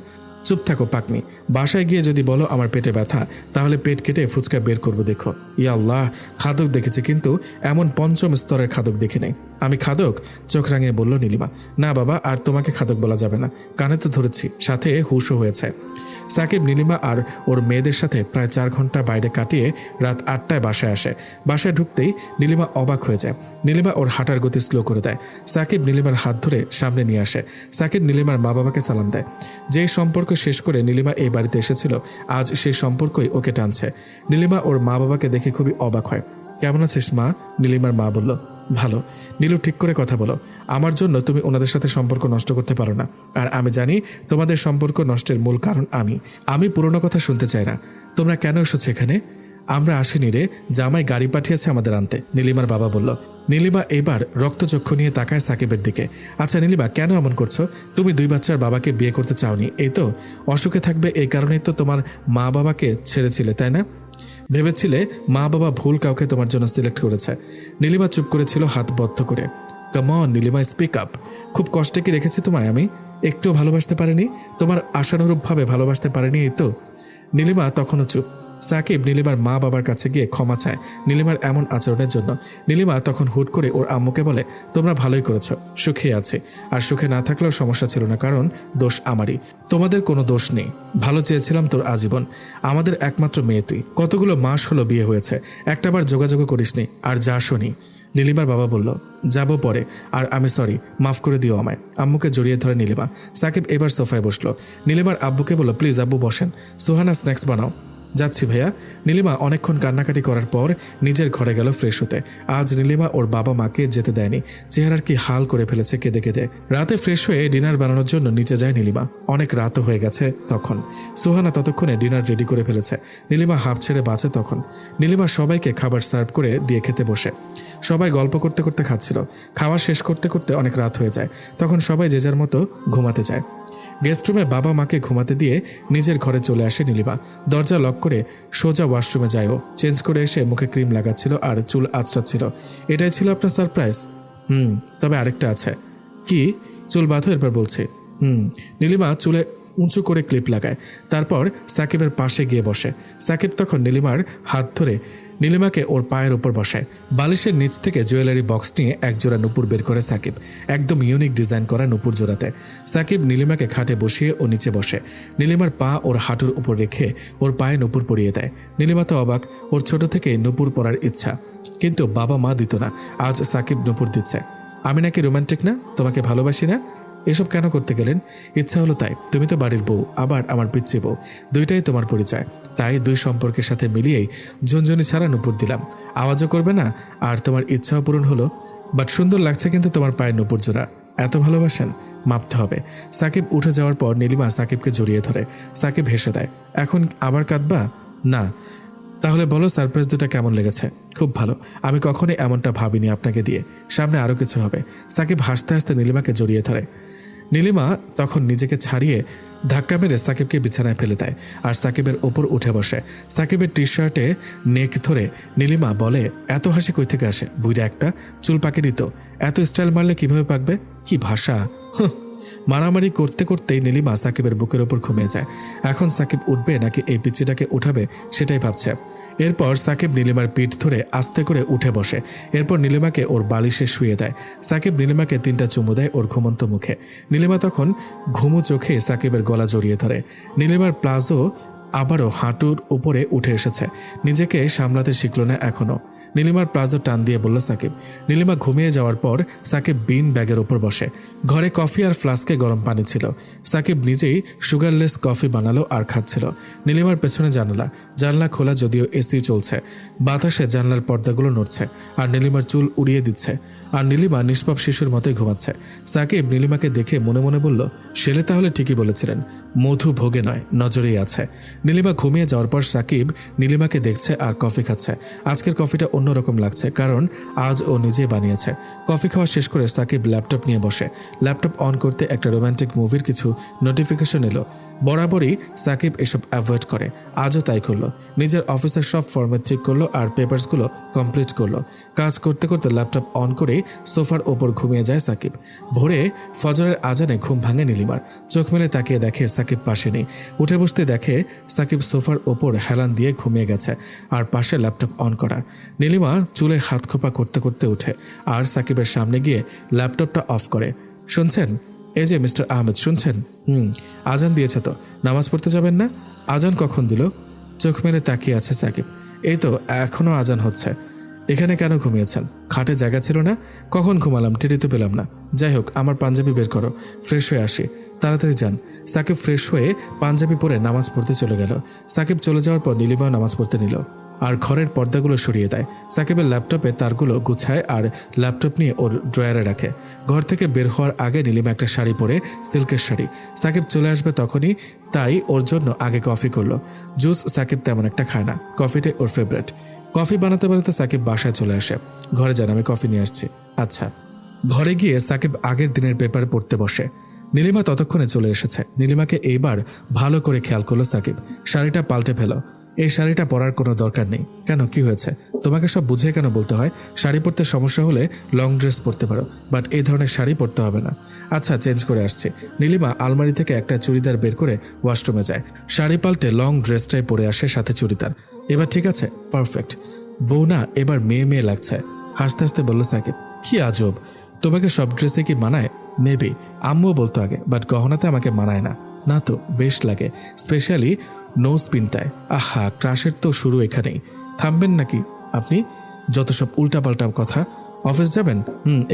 চুপ থাকো পাকনি। বাসায় গিয়ে যদি বলো আমার পেটে ব্যথা, তাহলে পেট কেটে ফুচকা বের করবো দেখো। ইয়া আল্লাহ, খাদক দেখেছি কিন্তু এমন 5ম স্তরের খাদক দেখি নাই। আমি খাদক? চোখ রাঙিয়ে বলল নীলিমা। না বাবা, আর তোমাকে খাদক বলা যাবে না। কানে তো ধরেছি, সাথে হুশও হয়েছে। সাকিব, নীলিমা আর ওর মেয়েদের সাথে প্রায় 4 ঘন্টা বাইরে কাটিয়ে রাত 8টায় বাসায় আসে। বাসায় ঢুকতেই নীলিমা অবাক হয়ে যায়। নীলিমা ওর হাঁটার গতি স্লো করে দেয়। সাকিব নীলিমার হাত ধরে সামনে নিয়ে আসে। সাকিব নীলিমার মা বাবাকে সালাম দেয়। যেই সম্পর্ক শেষ করে নীলিমা এই বাড়িতে এসেছিল, আজ সেই সম্পর্কই ওকে টানছে। নীলিমা ওর মা বাবাকে দেখে খুবই অবাক হয়। কেমন আছিস মা? নীলিমার মা বলল, ভালো। নীলু, ঠিক করে কথা বলো। আমার জন্য তুমি ওনাদের সাথে সম্পর্ক নষ্ট করতে পারো না। আর আমি জানি তোমাদের সম্পর্ক নষ্টের মূল কারণ আমি পুরনো কথা শুনতে চাই না। তোমরা কেন এসেছো এখানে? আমরা আসিনি রে, জামাই গাড়ি পাঠিয়েছে আমাদের আনতে, নীলিমার বাবা বলল। নীলিমা এবার রক্তচক্ষু নিয়ে তাকায় সাকিবের দিকে। আচ্ছা নীলিমা, কেন এমন করছো? তুমি 2 বাচ্চার বাবাকে বিয়ে করতে চাওনি, এই তো? অসুখে থাকবে এই কারণেই তো তোমার মা বাবাকে ছেড়েছিলে, তাই না? ভেবেছিলে মা বাবা ভুল কাউকে তোমার জন্য সিলেক্ট করেছে। নীলিমা চুপ করেছিল, হাত বদ্ধ করে। Come on Nilima, speak up. খুব কষ্টে কি রেখেছি তোমায় আমি? একটুও ভালোবাসতে পারিনি? তোমার আশানুরূপভাবে ভালোবাসতে পারিনি, এই তো? নীলিমা তখনও চুপ। সাকিব নীলিমার মা বাবার কাছে গিয়ে ক্ষমা চায় নীলিমার এমন আচরণের জন্য। নীলিমা তখন হুট করে ওর আম্মুকে বলে, তোমরা ভালোই করেছো, সুখে আছে। আর সুখে না থাকলেও সমস্যা ছিল না, কারণ দোষ আমারই, তোমাদের কোনো দোষ নেই। ভালো চেয়েছিলাম তোর আজীবন, আমাদের একমাত্র মেয়ে তুই। কতগুলো মাস হলো বিয়ে হয়েছে, একটাবার যোগাযোগও করিসনি, আর যা শুনি। নীলিমার বাবা বলল, যাবো পরে, আর আমি সরি, মাফ করে দিও আমায়। আম্মুকে জড়িয়ে ধরে নীলিমা। সাকিব এবার সোফায় বসলো। নীলিমার আব্বুকে বলল, প্লিজ আব্বু বসেন, সুহানা স্ন্যাক্স বানাও। যাচ্ছি ভাইয়া। নীলিমা অনেকক্ষণ কান্নাকাটি করার পর নিজের ঘরে গেল ফ্রেশ হতে। আজ নীলিমা ওর বাবা মাকে যেতে দেয়নি। চেহারার কি হাল করে ফেলেছে কেঁদে কেঁদে। রাতে ফ্রেশ হয়ে ডিনার বানানোর জন্য নিচে যায় নীলিমা। অনেক রাতও হয়ে গেছে তখন। সুহানা ততক্ষণে ডিনার রেডি করে ফেলেছে। নীলিমা হাঁপ ছেড়ে বাঁচে তখন। নীলিমা সবাইকে খাবার সার্ভ করে দিয়ে খেতে বসে। সবাই গল্প করতে করতে খাচ্ছিল। খাওয়া শেষ করতে করতে অনেক রাত হয়ে যায়। তখন সবাই যে যার মতো ঘুমাতে যায়। গেস্টরুমে বাবা মাকে ঘুমাতে দিয়ে নিজের ঘরে চলে আসে নীলিমা। দরজা লক করে সোজা ওয়াশরুমে যায় ও। চেঞ্জ করে এসে মুখে ক্রিম লাগাচ্ছিল আর চুল আঁচড়াচ্ছিল। এটাই ছিল আপনার সারপ্রাইজ? তবে আরেকটা আছে। কি? চুল বাঁধো, এরপর বলছি। নীলিমা চুলে উঁচু করে ক্লিপ লাগায়। তারপর সাকিবের পাশে গিয়ে বসে। সাকিব তখন নীলিমার হাত ধরে নীলিমাকে ওর পায়ের ওপর বসায়। বালিশের নিচ থেকে জুয়েলারি বক্স নিয়ে একজোড়া নুপুর বের করে সাকিব। একদম ইউনিক ডিজাইন করা নুপুর জোড়াতে। সাকিব নীলিমাকে খাটে বসিয়ে ও নিচে বসে। নীলিমার পা ওর হাঁটুর উপর রেখে ওর পায়ে নুপুর পরিয়ে দেয়। নীলিমা তো অবাক, ওর ছোট থেকে নুপুর পরার ইচ্ছা, কিন্তু বাবা মা দিত না। আজ সাকিব নুপুর দিচ্ছে। আমি নাকি রোমান্টিক না? তোমাকে ভালোবাসি না? এসব কেন করতে গেলেন? ইচ্ছা হলো তাই। তুমি তো বাড়ির বউ, আবার আমার পিচ্ছি বউ, দুইটাই তোমার পরিচয়। তাই 2 সম্পর্কের সাথে মিলিয়েই ঝুনঝুনি ছাড়া নুপুর দিলাম। আওয়াজও করবে না, আর তোমার ইচ্ছাও পূরণ হলো। বাট সুন্দর লাগছে কিন্তু তোমার পায়ের নুপুর জোড়া। এত ভালোবাসেন, মাপতে হবে। সাকিব উঠে যাওয়ার পর নীলিমা সাকিবকে জড়িয়ে ধরে। সাকিব হেসে দেয়। এখন আবার কাঁদবা? না। তাহলে বলো সারপ্রাইজ দুটা কেমন লেগেছে? খুব ভালো। আমি কখনোই এমনটা ভাবিনি আপনাকে দিয়ে। সামনে আরও কিছু হবে। সাকিব হাসতে হাসতে নীলিমাকে জড়িয়ে ধরে। নীলিমা তখন নিজেকে ছাড়িয়ে ধাক্কা মেরে সাকিবকে বিছানায় ফেলে দেয় আর সাকিবের ওপর উঠে বসে। সাকিবের টি শার্টে নেক ধরে নীলিমা বলে, এত হাসি কই থেকে আসে? বুইড়া একটা, চুল পাকে দিত। এত স্টাইল মারলে কিভাবে পাকবে? কি ভাষা! মারামারি করতে করতেই নীলিমা সাকিবের বুকের ওপর ঘুমিয়ে যায়। এখন সাকিব উঠবে নাকি এই পিচ্চিটাকে উঠাবে সেটাই ভাবছে। এরপর সাকিব নীলিমার পিঠ ধরে আস্তে করে উঠে বসে। এরপর নীলিমাকে ওর বালিশে শুয়ে দেয়। সাকিব নীলিমাকে 3টা চুমু দেয় ওর ঘুমন্ত মুখে। নীলিমা তখন ঘুমু চোখে সাকিবের গলা জড়িয়ে ধরে। নীলিমার প্লাজো আবারও হাঁটুর উপরে উঠে এসেছে। নিজেকে সামলাতে শিখল না এখনও। নীলিমার প্লাজো টান দিয়ে বলল সাকিব। নীলিমা ঘুমিয়ে যাওয়ার পর সাকিব বিন ব্যাগের ওপর বসে। ঘরে কফি আর ফ্লাস্কে গরম পানি ছিল। সাকিব নিজেই সুগারলেস কফি বানালো আর খাচ্ছিল। নীলিমার পেছনে জানলা খোলা, যদিও এসি চলছে। বাতাসে জানলার পর্দাগুলো নড়ছে আর নীলিমার চুল উড়িয়ে দিচ্ছে। আর নীলিমা নিষ্পাপ শিশুর মতোই ঘুমাচ্ছে। সাকিব নীলিমাকে দেখে মনে মনে বলল, শেলে তাহলে ঠিকই বলেছিলেন, মধু ভোগে নয়, নজরেই আছে। নীলিমা ঘুমিয়ে যাওয়ার পর সাকিব নীলিমাকে দেখছে আর কফি খাচ্ছে। আজকের কফিটা অন্যরকম লাগছে, কারণ আজ ও নিজে বানিয়েছে। কফি খাওয়া শেষ করে সাকিব ল্যাপটপ নিয়ে বসে। ল্যাপটপ অন করতে একটা রোম্যান্টিক মুভির কিছু নোটিফিকেশন এলো। বরাবরই সাকিব এসব অ্যাভয়েড করে, আজও তাই করলো। নিজের অফিসের সব ফরম্যাট ঠিক করলো আর পেপারসগুলো কমপ্লিট করলো। কাজ করতে করতে ল্যাপটপ অন করেই সোফার ওপর ঘুমিয়ে যায় সাকিব। ভোরে ফজরের আজানে ঘুম ভাঙে নীলিমার। চোখ মেলে তাকিয়ে দেখে সাকিব পাশে নেই। উঠে বসতে দেখে সাকিব সোফার ওপর হেলান দিয়ে ঘুমিয়ে গেছে আর পাশে ল্যাপটপ অন করা। নীলিমা চুলে হাত খোপা করতে করতে উঠে আর সাকিবের সামনে গিয়ে ল্যাপটপটা অফ করে। শুনছেন? এই যে মিস্টার আহমেদ, শুনছেন? আজান দিয়েছে তো, নামাজ পড়তে যাবেন না? আজান কখন দিল? চোখ মেরে তাকিয়ে আছে সাকিব। এই তো এখনও আজান হচ্ছে। এখানে কেন ঘুমিয়েছেন? খাটে জায়গা ছিল না? কখন ঘুমালাম টেরি তো পেলাম না। যাই হোক, আমার পাঞ্জাবি বের করো, ফ্রেশ হয়ে আসি। তাড়াতাড়ি যান। সাকিব ফ্রেশ হয়ে পাঞ্জাবি পরে নামাজ পড়তে চলে গেল। সাকিব চলে যাওয়ার পর নীলিমাও নামাজ পড়তে নিল আর ঘরের পর্দাগুলো সরিয়ে দেয়। সাকিবের ল্যাপটপে তারগুলো গুছায় আর ল্যাপটপ নিয়ে ওর ড্রয়ারে রাখে। ঘর থেকে বের হওয়ার আগে নীলিমা একটা শাড়ি পরে, সিল্কের শাড়ি। সাকিব চলে আসবে তখনই, তাই ওর জন্য আগে কফি করলো। জুস সাকিব তেমন একটা খায় না, কফিটাই ওর ফেভারিট। কফি বানাতে বানাতে সাকিব বাসায় চলে আসে। ঘরে যান, আমি কফি নিয়ে আসছি। আচ্ছা। ঘরে গিয়ে সাকিব আগের দিনের পেপার পড়তে বসে। নীলিমা ততক্ষণে চলে এসেছে। নীলিমাকে এইবার ভালো করে খেয়াল করলো সাকিব। শাড়িটা পাল্টে ফেলো। এই শাড়িটা পরার কোনো দরকার নেই। কেন, কি হয়েছে? তোমাকে সব বুঝিয়ে কেন বলতে হয়? শাড়ি পরতে সমস্যা হলে লং ড্রেস পরতে পারো, বাট এই ধরনের শাড়ি পরতে হবে না। আচ্ছা, চেঞ্জ করে আসছি। নীলিমা আলমারি থেকে একটা চুড়িদার বের করে ওয়াশরুমে যায়। শাড়ি পাল্টে লং ড্রেসটাই পরে আসে, সাথে চুড়িদার। এবার ঠিক আছে, পারফেক্ট। বউ না এবার মেয়ে মেয়ে লাগছে। হাসতে হাসতে বলল সাকিব, কি আজব, তোমাকে সব ড্রেসে কি মানায়? মেবি, আম্মুও বলতো আগে, বাট গহনাতে আমাকে মানায় না। না তো, বেশ লাগে, স্পেশালি নোজ পিনটায়। আহা, ক্রাশের তো শুরু এখানেই। থামবেন নাকি আপনি? যত সব উল্টাপাল্টা কথা। অফিস যাবেন?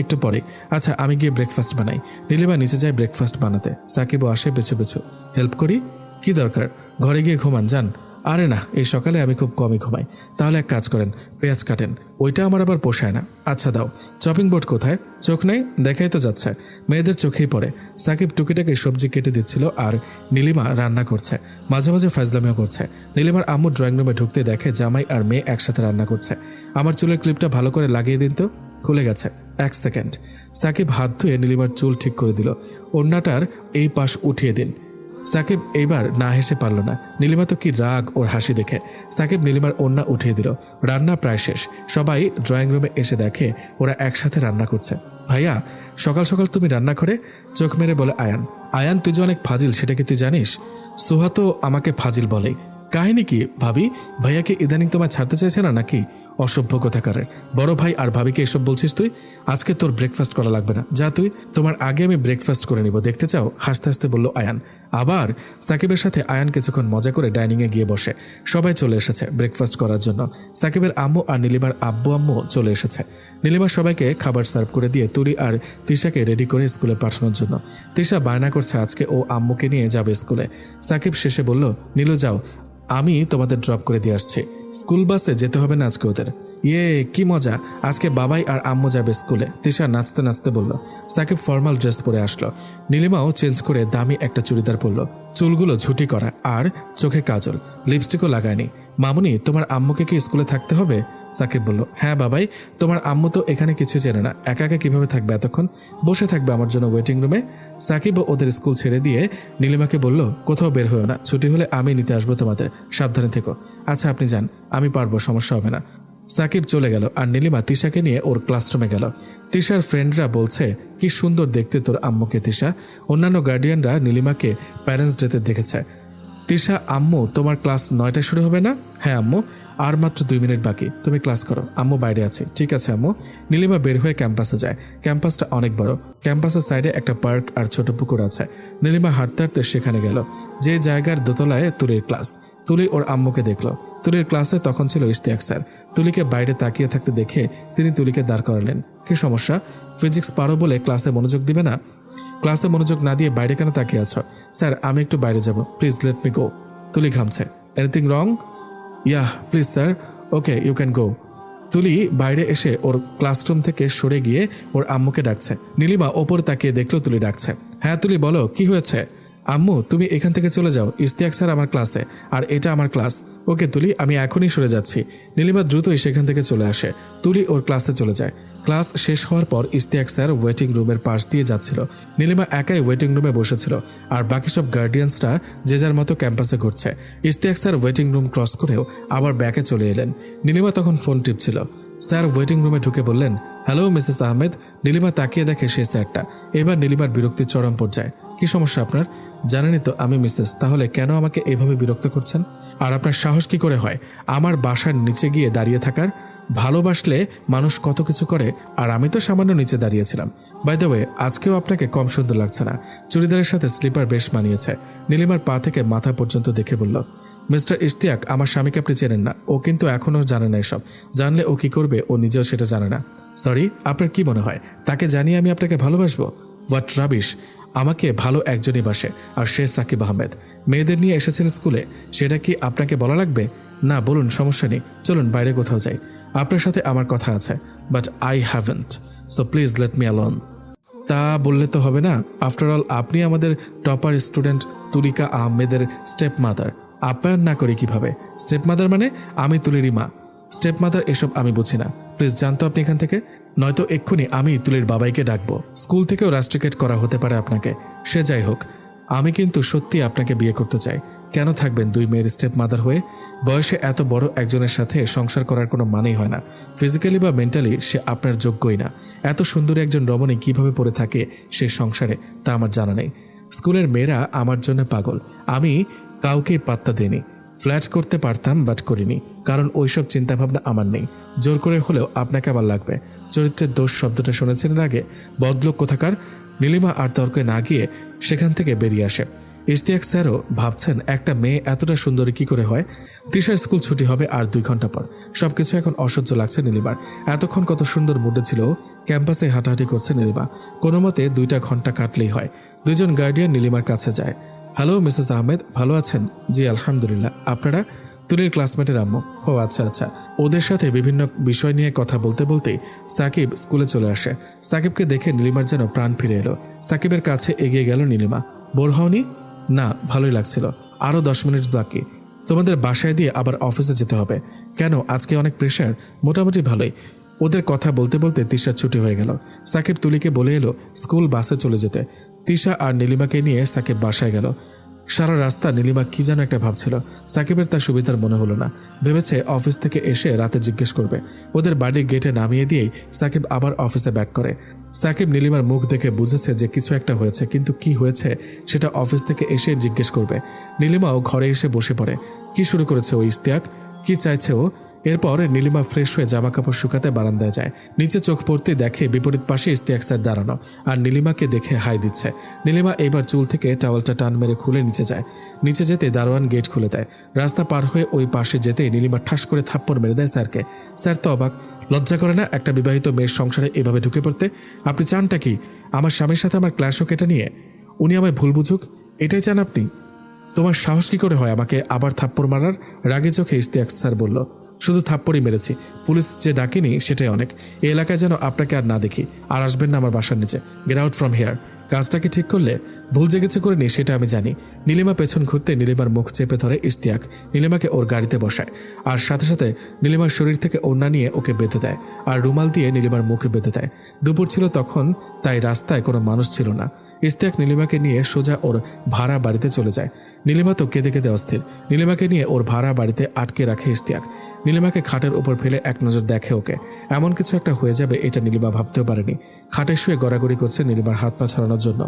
একটু পরে। আচ্ছা, আমি গিয়ে ব্রেকফাস্ট বানাই। নীলিমা নিচে যায় ব্রেকফাস্ট বানাতে। সাকিবও আসে পেছু পেছু। হেল্প করি? কি দরকার? ঘরে গিয়ে ঘুমান যান। আরে না, এই সকালে আমি খুব কমই ঘুমাই। তাহলে এক কাজ করেন, পেঁয়াজ কাটেন। ওইটা আমার আবার পোষায় না। আচ্ছা দাও। চপিং বোর্ড কোথায়? চোখ নেই? দেখাই তো যাচ্ছে, মেয়েদের চোখেই পড়ে। সাকিব টুকিটাকে সবজি কেটে দিচ্ছিল আর নীলিমা রান্না করছে। মাঝে মাঝে ফাজলামিও করছে। নীলিমার আম্মু ড্রয়িং রুমে ঢুকতে দেখে জামাই আর মেয়ে একসাথে রান্না করছে। আমার চুলের ক্লিপটা ভালো করে লাগিয়ে দিন তো। খুলে গেছে। এক সেকেন্ড। সাকিব হাত ধুয়ে নীলিমার চুল ঠিক করে দিল। ওড়নাটার এই পাশ উঠিয়ে দিন। সাকিব এইবার না হেসে পারল না। নীলিমা তো কি রাগ ওর হাসি দেখে। সাকিব নীলিমার ওড়না উঠিয়ে দিল। রান্না প্রায় শেষ। সবাই ড্রয়িং রুমে এসে দেখে ওরা একসাথে রান্না করছে। ভাইয়া, সকাল সকাল তুমি রান্না করে? চোখ মেরে বলে আয়ান। আয়ান, তুই যে অনেক ফাজিল সেটা কি তুই জানিস? সুহা তো আমাকে ফাজিল বলে। কাহিনী কি ভাবি? ভাইয়াকে ইদানিং তোমায় ছাড়তে চাইছে না নাকি? অসভ্য কোথাকারের। বড় ভাই আর ভাবিকে এসব বলছিস তুই? আজকে তোর ব্রেকফাস্ট করা লাগবে না, যা তুই। তোমার আগে আমি ব্রেকফাস্ট করে নিব, দেখতে চাও? হাসতে হাসতে বলল আয়ান। আবার সাকিবের সাথে আয়ান কিছুক্ষণ মজা করে ডাইনিংয়ে গিয়ে বসে। সবাই চলে এসেছে ব্রেকফাস্ট করার জন্য। সাকিবের আম্মু আর নীলিমার আব্বু আম্মু চলে এসেছে। নীলিমা সবাইকে খাবার সার্ভ করে দিয়ে তুলি আর তিশাকে রেডি করে স্কুলে পাঠানোর জন্য। তিশা বায়না করছে আজকে ও আম্মুকে নিয়ে যাবে স্কুলে। সাকিব শেষে বলল, নীলু যাও, আমি তোমাদের ড্রপ করে দিয়ে আসছি। স্কুল বাসে যেতে হবে না আজকে ওদের। ইয়ে, কি মজা, আজকে বাবাই আর আম্মু যাবে স্কুলে। তিশা নাচতে নাচতে বলল। সাকিব ফর্মাল ড্রেস পরে আসলো। নীলিমাও চেঞ্জ করে দামি একটা চুড়িদার পরলো। চুলগুলো ঝুটি করা আর চোখে কাজল, লিপস্টিকও লাগায়নি। মামুনি, তোমার আম্মুকে কি স্কুলে থাকতে হবে? সাকিব বলল, হ্যাঁ বাবাই, তোমার আম্মু তো এখানে কিছু চেনে না, একা একা কিভাবে থাকবে এতক্ষণ? বসে থাকবে আমার জন্য ওয়েটিং রুমে। সাকিব ওদের স্কুল ছেড়ে দিয়ে নীলিমাকে বলল, কোথাও বের হয়েও না, ছুটি হলে আমি নিতে আসবো তোমাদের, সাবধানে থেকো। আচ্ছা আপনি যান, আমি পারবো, সমস্যা হবে না। সাকিব চলে গেল আর নীলিমা তিশাকে নিয়ে ওর ক্লাসরুমে গেল। তিশার ফ্রেন্ডরা বলছে, কি সুন্দর দেখতে তোর আম্মুকে তিশা। অন্যান্য গার্ডিয়ানরা নীলিমাকে প্যারেন্টস ডেতে দেখেছে। তিশা, আম্মু তোমার ক্লাস 9টায় শুরু হবে না? হ্যাঁ আম্মু, আর মাত্র 2 মিনিট বাকি, তুমি ক্লাস করো, আম্মু বাইরে আছে। ঠিক আছে আম্মু। নীলিমা বের হয়ে ক্যাম্পাসে যায়। ক্যাম্পাসটা অনেক বড়। ক্যাম্পাসের সাইডে একটা পার্ক আর ছোট পুকুর আছে। নীলিমা হাঁটতে হাঁটতে সেখানে গেল। যে জায়গার দোতলায় তুলির ক্লাস। তুলি ওর আম্মুকে দেখলো। তুলির ক্লাসে তখন ছিল ইশতিয়াক স্যার। তুলিকে বাইরে তাকিয়ে থাকতে দেখে তিনি তুলিকে দাঁড় করালেন। কি সমস্যা? ফিজিক্স পারো বলে ক্লাসে মনোযোগ দিবে না? ক্লাসে মনোযোগ না দিয়ে বাইরে কেন তাকিয়ে আছো? স্যার, আমি একটু বাইরে যাব, please let me go. Tuli ঘামছে। Anything wrong? Yeah, please sir. Okay, you can go. Tuli বাইরে এসে ওর ক্লাসরুম থেকে সরে গিয়ে ওর আম্মুকে ডাকছে। নীলিমা ওপরে তাকিয়ে দেখলো তুলি ডাকছে। হ্যাঁ তুলি, বলো কি হয়েছে? আম্মু, তুমি এখান থেকে চলে যাও, ইশতিয়াক স্যার আমার ক্লাসে, আর এটা আমার ক্লাস। ওকে তুলি, আমি এখনই সরে যাচ্ছি। নীলিমা দ্রুতই সেখান থেকে চলে আসে। তুলি ওর ক্লাসে চলে যায়। ক্লাস শেষ হওয়ার পর ইশতিয়াক স্যার ওয়েটিং রুমের পাশ দিয়ে যাচ্ছিল। নীলিমা একাই ওয়েটিং রুমে বসেছিল আর বাকি সব গার্ডিয়ানসরা যে যার মতো ক্যাম্পাসে ঘুরছে। Ishtiaq sir waiting room cross করেও আবার ব্যাকে চলে এলেন। নীলিমা তখন ফোন টিপছিল। স্যার ওয়েটিং রুমে ঢুকে বললেন, হ্যালো মিসেস আহমেদ। নীলিমা তাকিয়ে দেখে সেই স্যারটা। এবার নীলিমার বিরক্তির চরম পর্যায়ে। কি সমস্যা আপনার? জানেনই তো আমি মিসেস, তাহলে কেন আমাকে এভাবে বিরক্ত করছেন? আর আপনার সাহস কি করে হয় আমার বাসার নিচে গিয়ে দাঁড়িয়ে থাকার? ভালোবাসলে মানুষ কত কিছু করে, আর আমি তো সামান্য নিচে দাঁড়িয়েছিলাম। বাই দ্য ওয়ে, আজকেও আপনাকে কম সুন্দর লাগছে না। চুড়িদারের সাথে স্লিপার বেশ মানিয়েছে। নীলিমার পা থেকে মাথা পর্যন্ত দেখে বলল, মিস্টার ইশতিয়াক, আমার স্বামীকে আপনি চেনেন না। ও কিন্তু এখনও জানে না এসব। জানলে ও কি করবে ও নিজেও সেটা জানে না। সরি, আপনার কি মনে হয় তাকে জানিয়ে আমি আপনাকে ভালোবাসবো? What rubbish! আমাকে ভালো একজনই বাসে, আর সে সাকিব আহমেদ। মেয়েদের নিয়ে এসেছেন স্কুলে, সেটা কি আপনাকে বলা লাগবে? না বলুন, সমস্যা নেই, চলুন বাইরে কোথাও যাই। আপনার সাথে আমার কথা আছে, but I haven't, so please let me alone. তা বললে তো হবে না। আফটার অল আপনি আমাদের টপার স্টুডেন্ট তুলিকা আহমেদের স্টেপ মাদার। আপ্যায়ন না করি কিভাবে? স্টেপ মাদার মানে? আমি তুলিরই মা। স্টেপ মাদার এসব আমি বুঝি না। প্লিজ জানতো আপনি এখান থেকে, নয়তো এক্ষুনি আমি তুলির বাবাইকে ডাকবো। স্কুল থেকেও রাস্ট্রিকেট করা হতে পারে আপনাকে। সে যাই হোক, আমি কিন্তু সত্যি আপনাকে বিয়ে করতে চাই। কেন থাকবেন দুই মেয়ের স্টেপ মাদার হয়ে? বয়সে এত বড় একজনের সাথে সংসার করার কোনো মানেই হয় না। ফিজিক্যালি বা মেন্টালি সে আপনার যোগ্যই না। এত সুন্দরী একজন রমণী কিভাবে পড়ে থাকে সে সংসারে, তা আমার জানা নেই। স্কুলের মেয়েরা আমার জন্য পাগল। আমি কাউকে পাত্তা দিইনি। ফ্ল্যাট করতে পারতাম, বাট করিনি, কারণ ওইসব চিন্তাভাবনা আমার নেই। জোর করে হলেও আপনাকে আমার লাগবে। চরিত্রের দোষ শব্দটা শুনেছেন এর আগে? বদলোক কোথাকার। নীলিমা আর তর্কে না গিয়ে সেখান থেকে বেরিয়ে আসে। ইশতিয়াক স্যারও ভাবছেন একটা মেয়ে এতটা সুন্দরী কি করে হয়। তৃষার স্কুল ছুটি হবে আর 2 ঘন্টা পর। সবকিছু এখন অসহ্য লাগছে নীলিমার। এতক্ষণ কত সুন্দর মুডে ছিল। ক্যাম্পাসে হাঁটাহাঁটি করছে নীলিমা। কোনো মতে 2টা ঘন্টা কাটলেই হয়। 2জন গার্ডিয়ান নীলিমার কাছে যায়। হ্যালো মিসেস আহমেদ, ভালো আছেন? জি আলহামদুলিল্লাহ। আপনারা? তুলির ক্লাসমেটের আম্মু। ও আচ্ছা আচ্ছা। ওদের সাথে বিভিন্ন বিষয় নিয়ে কথা বলতে বলতেই সাকিব স্কুলে চলে আসে। সাকিবকে দেখে নীলিমার যেন প্রাণ ফিরে এলো। সাকিবের কাছে এগিয়ে গেল নীলিমা। বোর হওনি? না, ভালোই লাগছিল। আরও 10 মিনিট বাকি। তোমাদের বাসায় দিয়ে আবার অফিসে যেতে হবে। কেন, আজকে অনেক প্রেশার? মোটামুটি ভালোই। ওদের কথা বলতে বলতে তিশার ছুটি হয়ে গেল। সাকিব তুলিকে বলে এলো স্কুল বাসে চলে যেতে। তিশা আর নীলিমাকে নিয়ে সাকিব বাসায় গেল। সারা রাস্তা নীলিমা কি যেন একটা ভাবছিল। সাকিবের তার সুবিধার মনে হলো না। ভেবেছে অফিস থেকে এসে রাতে জিজ্ঞেস করবে। ওদের বাড়ির গেটে নামিয়ে দিয়েই সাকিব আবার অফিসে ব্যাক করে। সাকিব নীলিমার মুখ দেখে বুঝেছে যে কিছু একটা হয়েছে, কিন্তু কি হয়েছে সেটা অফিস থেকে এসে জিজ্ঞেস করবে। নীলিমাও ঘরে এসে বসে পড়ে। কি শুরু করেছে ও ইশতিয়াক? কি চাইছে ও? এরপর নীলিমা ফ্রেশ হয়ে জামা কাপড় শুকাতে বারান্দায় যায়। নিচে চোখ পড়তে দেখে বিপরীত পাশে ইশতিয়াক স্যার দাঁড়ানো, আর নীলিমাকে দেখে হাই দিচ্ছে। নীলিমা এবার চুল থেকে টাওয়ালটা টান মেরে খুলে নিচে যায়। নিচে যেতে দারোয়ান গেট খুলে দেয়। রাস্তা পার হয়ে ওই পাশে যেতেই নীলিমা ঠাস করে থাপ্পড় মেরে দেয় স্যারকে। স্যার তো অবাক। লজ্জা করে না একটা বিবাহিত মেয়ের সংসারে এভাবে ঢুকে পড়তে? আপনি চানটা কি? আমার স্বামীর সাথে আমার ক্লাস হোক এটা নিয়ে? উনি আমায় ভুল বুঝুক, এটাই চান আপনি? তোমার সাহস কি করে হয় আমাকে আবার থাপ্পড় মারার? রাগে চোখে ইশতিয়াক স্যার বলল, শুধু থাপ্পড়ই মেরেছি, পুলিশ যে ডাকেনি সেটাই অনেক। এই এলাকায় যেন আপনাকে আর না দেখি। আর আসবেন না আমার বাসার নিচে। Get out from here. কাজটা কি ঠিক করলে? ভুল জেগেছে করিনি সেটা আমি জানি। নীলিমা পেছন ঘুরতে নীলিমার মুখ চেপে ধরে ইশতিয়াক। নীলিমাকে ওর গাড়িতে বসায়, আর সাথে সাথে নীলিমার শরীর থেকে ওড়না নিয়ে ওকে বেঁধে দেয়, আর রুমাল দিয়ে নীলিমার মুখে বেঁধে দেয়। দুপুর ছিল তখন, তাই রাস্তায় কোনো মানুষ ছিল না। ইশতিয়াক নীলিমাকে নিয়ে সোজা ওর ভাড়া বাড়িতে চলে যায়। নীলিমা তো কেঁদে কেঁদে অস্থির। নীলিমাকে নিয়ে ওর ভাড়া বাড়িতে আটকে রাখে ইশতিয়াক। নীলিমাকে খাটের উপর ফেলে এক নজর দেখে ওকে। এমন কিছু একটা হয়ে যাবে এটা নীলিমা ভাবতেও পারেনি। খাটে শুয়ে গড়াগড়ি করছে নীলিমার হাত পা ছড়ানোর জন্য।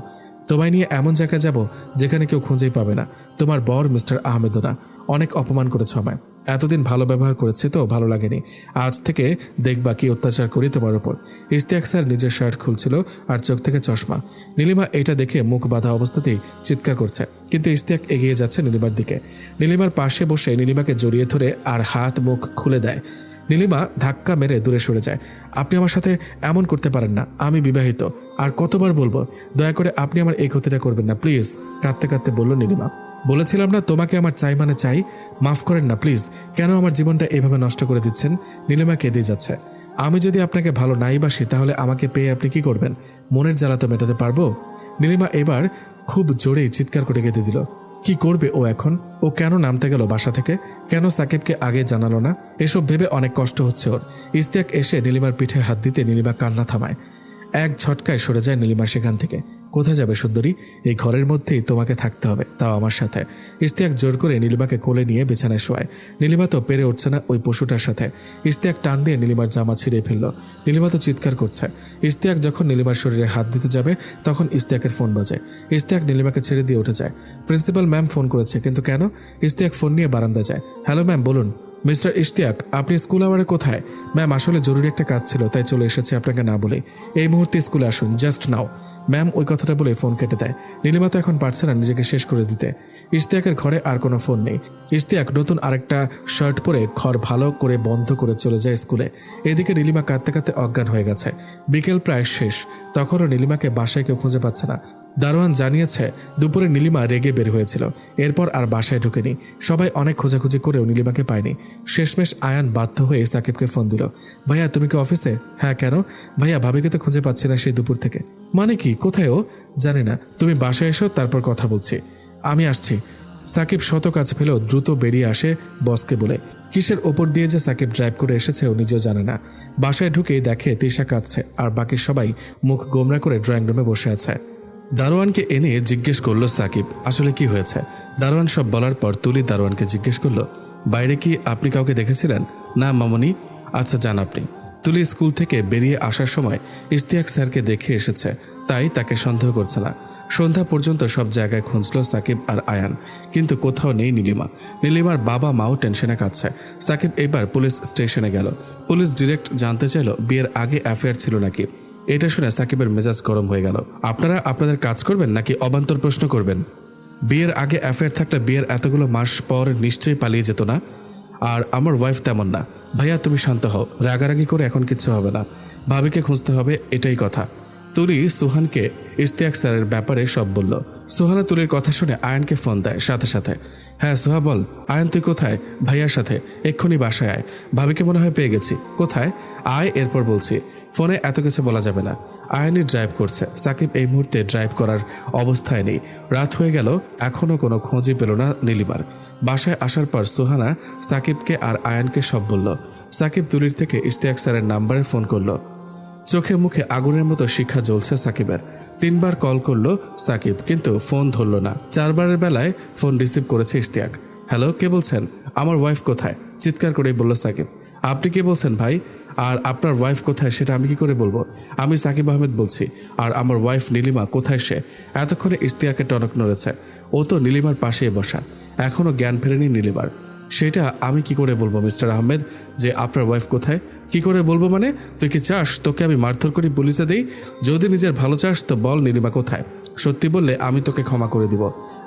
তোমায় নিয়ে এমন জায়গায় যাব যেখানে কেউ খুঁজেই পাবে না। তোমার বর মিস্টার আহমেদও না। অনেক অপমান করেছ আমায়। এতদিন ভালো ব্যবহার করেছি তো ভালো লাগেনি। আজ থেকে দেখবা কি অত্যাচার করি তোমার উপর। ইশতিয়াক স্যার নিজের শার্ট খুলছিল আর চোখ থেকে চশমা। নীলিমা এটা দেখে মুখ বাঁধা অবস্থাতেই চিৎকার করছে, কিন্তু ইশতিয়াক এগিয়ে যাচ্ছে নীলিমার দিকে। নীলিমার পাশে বসে নীলিমাকে জড়িয়ে ধরে আর হাত মুখ খুলে দেয়। নীলিমা ধাক্কা মেরে দূরে সরে যায়। আপনি আমার সাথে এমন করতে পারেন না। আমি বিবাহিত। আর কতবার বলবো, দয়া করে আপনি আমার এই ক্ষতিটা করবেন না প্লিজ। কাঁদতে কাঁদতে বলল নীলিমা। বলেছিলাম না তোমাকে আমার চাই মানে চাই। মাফ করেন না প্লিজ। কেন আমার জীবনটা এভাবে নষ্ট করে দিচ্ছেন? নীলিমা কেঁদে যাচ্ছে। আমি যদি আপনাকে ভালো নাই বাসি তাহলে আমাকে পেয়ে আপনি কি করবেন? মনের জ্বালা তো মেটাতে পারবো। নীলিমা এবার খুব জোরেই চিৎকার করে কেঁদে দিল। কি করবে ও এখন? ও কেন নামতে গেল বাসা থেকে? কেন সাকিবকে আগে জানালো না? এসব ভেবে অনেক কষ্ট হচ্ছে ওর। ইশতিয়াক এসে নীলিমার পিঠে হাত দিতে নীলিমা কান্না থামায়। এক ঝটকায় সরে যায় নীলিমা সেখান থেকে। কোথায় যাবে সুন্দরী? এই ঘরের মধ্যেই তোমাকে থাকতে হবে, তাও আমার সাথে। ইশতিয়াক জোর করে নীলিমাকে কোলে নিয়ে বিছানায় শোয়ায়। নীলিমা তো পেরে উঠছে না ওই পশুটার সাথে। ইশতিয়াক টান দিয়ে নীলিমার জামা ছিঁড়ে ফেলল। নীলিমা তো চিৎকার করছে। ইশতিয়াক যখন নীলিমার শরীরে হাত দিতে যাবে তখন ইশতিয়াকের ফোন বাজে। ইশতিয়াক নীলিমাকে ছেড়ে দিয়ে উঠে যায়। প্রিন্সিপাল ম্যাম ফোন করেছে, কিন্তু কেন? ইশতিয়াক ফোন নিয়ে বারান্দায় যায়। হ্যালো ম্যাম, বলুন। মিস্টার ইশতিয়াক, আপনি স্কুল আওয়ারে কোথায়? ম্যাম, আসলে জরুরি একটা কাজ ছিল, তাই চলে এসেছি আপনাকে না বলে। এই মুহূর্তে স্কুলে আসুন, জাস্ট নাও। ম্যাম ওই কথাটা বলে ফোন কেটে দেয়। নীলিমা তো এখন পারছে না নিজেকে শেষ করে দিতে। ইশতিয়াকের ঘরে আর কোনো ফোন নেই। ইশতিয়াক নতুন আরেকটা শার্ট পরে ঘর ভালো করে বন্ধ করে চলে যায় স্কুলে। এদিকে নীলিমা কাঁদতে কাঁদতে অজ্ঞান হয়ে গেছে। বিকেল প্রায় শেষ, তখনও নীলিমাকে বাসায় কেউ খুঁজে পাচ্ছে না। দারোয়ান জানিয়েছে দুপুরে নীলিমা রেগে বের হয়েছিল, এরপর আর বাসায় ঢোকেনি। সবাই অনেক খোঁজাখুঁজি করেও নীলিমাকে পায়নি। শেষমেশ আয়ান বাধ্য হয়ে সাকিবকে ফোন দিল। ভাইয়া তুমি কি অফিসে? হ্যাঁ, কেন? ভাইয়া ভাবিকে তো খুঁজে পাচ্ছি না সেই দুপুর থেকে। মানে কি, কোথায় ও? জানি না, তুমি বাসায় এসো, তারপর কথা বলছি। আমি আসছি। সাকিব শত কাজ ফেলেও দ্রুত বেরিয়ে আসে বসকে বলে। কিসের ওপর দিয়ে যে সাকিব ড্রাইভ করে এসেছে ও নিজেও জানে না। বাসায় ঢুকেই দেখে তিশা কাঁদছে আর বাকি সবাই মুখ গোমরা করে ড্রয়িং রুমে বসে আছে। দারোয়ানকে এনে জিজ্ঞেস করলো সাকিব আসলে কি হয়েছে। দারোয়ান সব বলার পর তুলি দারোয়ানকে জিজ্ঞেস করলো, বাইরে কি আপনি কাউকে দেখেছিলেন? না মামনি। আচ্ছা, যান আপনি। তুলি স্কুল থেকে বেরিয়ে আসার সময় ইশতিয়াক স্যারকে দেখে এসেছে, তাই তাকে সন্দেহ করছে না। সন্ধ্যা পর্যন্ত সব জায়গায় খুঁজল সাকিব আর আয়ান, কিন্তু কোথাও নেই নীলিমা। নীলিমার বাবা মাও টেনশনে কাঁদছে। সাকিব এবার পুলিশ স্টেশনে গেল। পুলিশ ডিরেক্ট জানতে চাইল বিয়ের আগে অ্যাফেয়ার ছিল নাকি। এটা শুনে সাকিবের মেজাজ গরম হয়ে গেল। আপনারা আপনাদের কাজ করবেন নাকি অবান্তর প্রশ্ন করবেন? বিয়ের আগে অ্যাফেয়ার থাকলে বিয়ের এতগুলো মাস পর নিশ্চয়ই পালিয়ে যেত না। আর আমার ওয়াইফ তেমন না। ভাইয়া তুমি শান্ত হও, রাগারাগি করে এখন কিচ্ছু হবে না। ভাবিকে খুঁজতে হবে, এটাই কথা। তুলি সুহানকে ইশতিয়াক স্যারের ব্যাপারে সব বলল। সুহানা তুলির কথা শুনে আয়ানকে ফোন দেয় সাথে সাথে। হ্যাঁ সুহা বল। আয়ান তুই কোথায়? ভাইয়ার সাথে, এক্ষুনি বাসায় আয়। ভাবিকে মনে হয় পেয়ে গেছি। কোথায়? আয়, এরপর বলছি। ফোনে এত কিছু বলা যাবে না। আয়ানই ড্রাইভ করছে, সাকিব এই মুহূর্তে ড্রাইভ করার অবস্থায় নেই। রাত হয়ে গেল, এখনও কোনো খোঁজই পেল না নীলিমার। বাসায় আসার পর সুহানা সাকিবকে আর আয়ানকে সব বলল। সাকিব তুলির থেকে ইশতিয়াক স্যারের নাম্বারে ফোন করলো। চোখে মুখে আগুনের মতো শিক্ষা জ্বলছে সাকিবের। 3 বার কল করলো সাকিব, কিন্তু ফোন ধরল না। 4 বারের বেলায় ফোন রিসিভ করেছে ইশতিয়াক। হ্যালো, কে বলছেন? আমার ওয়াইফ কোথায়? চিৎকার করেই বলল সাকিব। আপনি কে বলছেন ভাই? আর আপনার ওয়াইফ কোথায় সেটা আমি কি করে বলবো? আমি সাকিব আহমেদ বলছি। আর আমার ওয়াইফ নীলিমা কোথায় সে? এতক্ষণে ইশতিয়াকের টনক নড়েছে। ও তো নীলিমার পাশেই বসা, এখনও জ্ঞান ফেরেনি নীলিমার। সেটা আমি কি করে বলবো মিস্টার আহমেদ যে আপনার ওয়াইফ কোথায়? কি করে বলবো মানে? তুই কি চাস তোকে আমি মারধর করি পুলিশে দেই? যদি নিজের ভালো চাস তো বল নীলিমা কোথায়। সত্যি বললে আমি তোকে ক্ষমা করে দিব।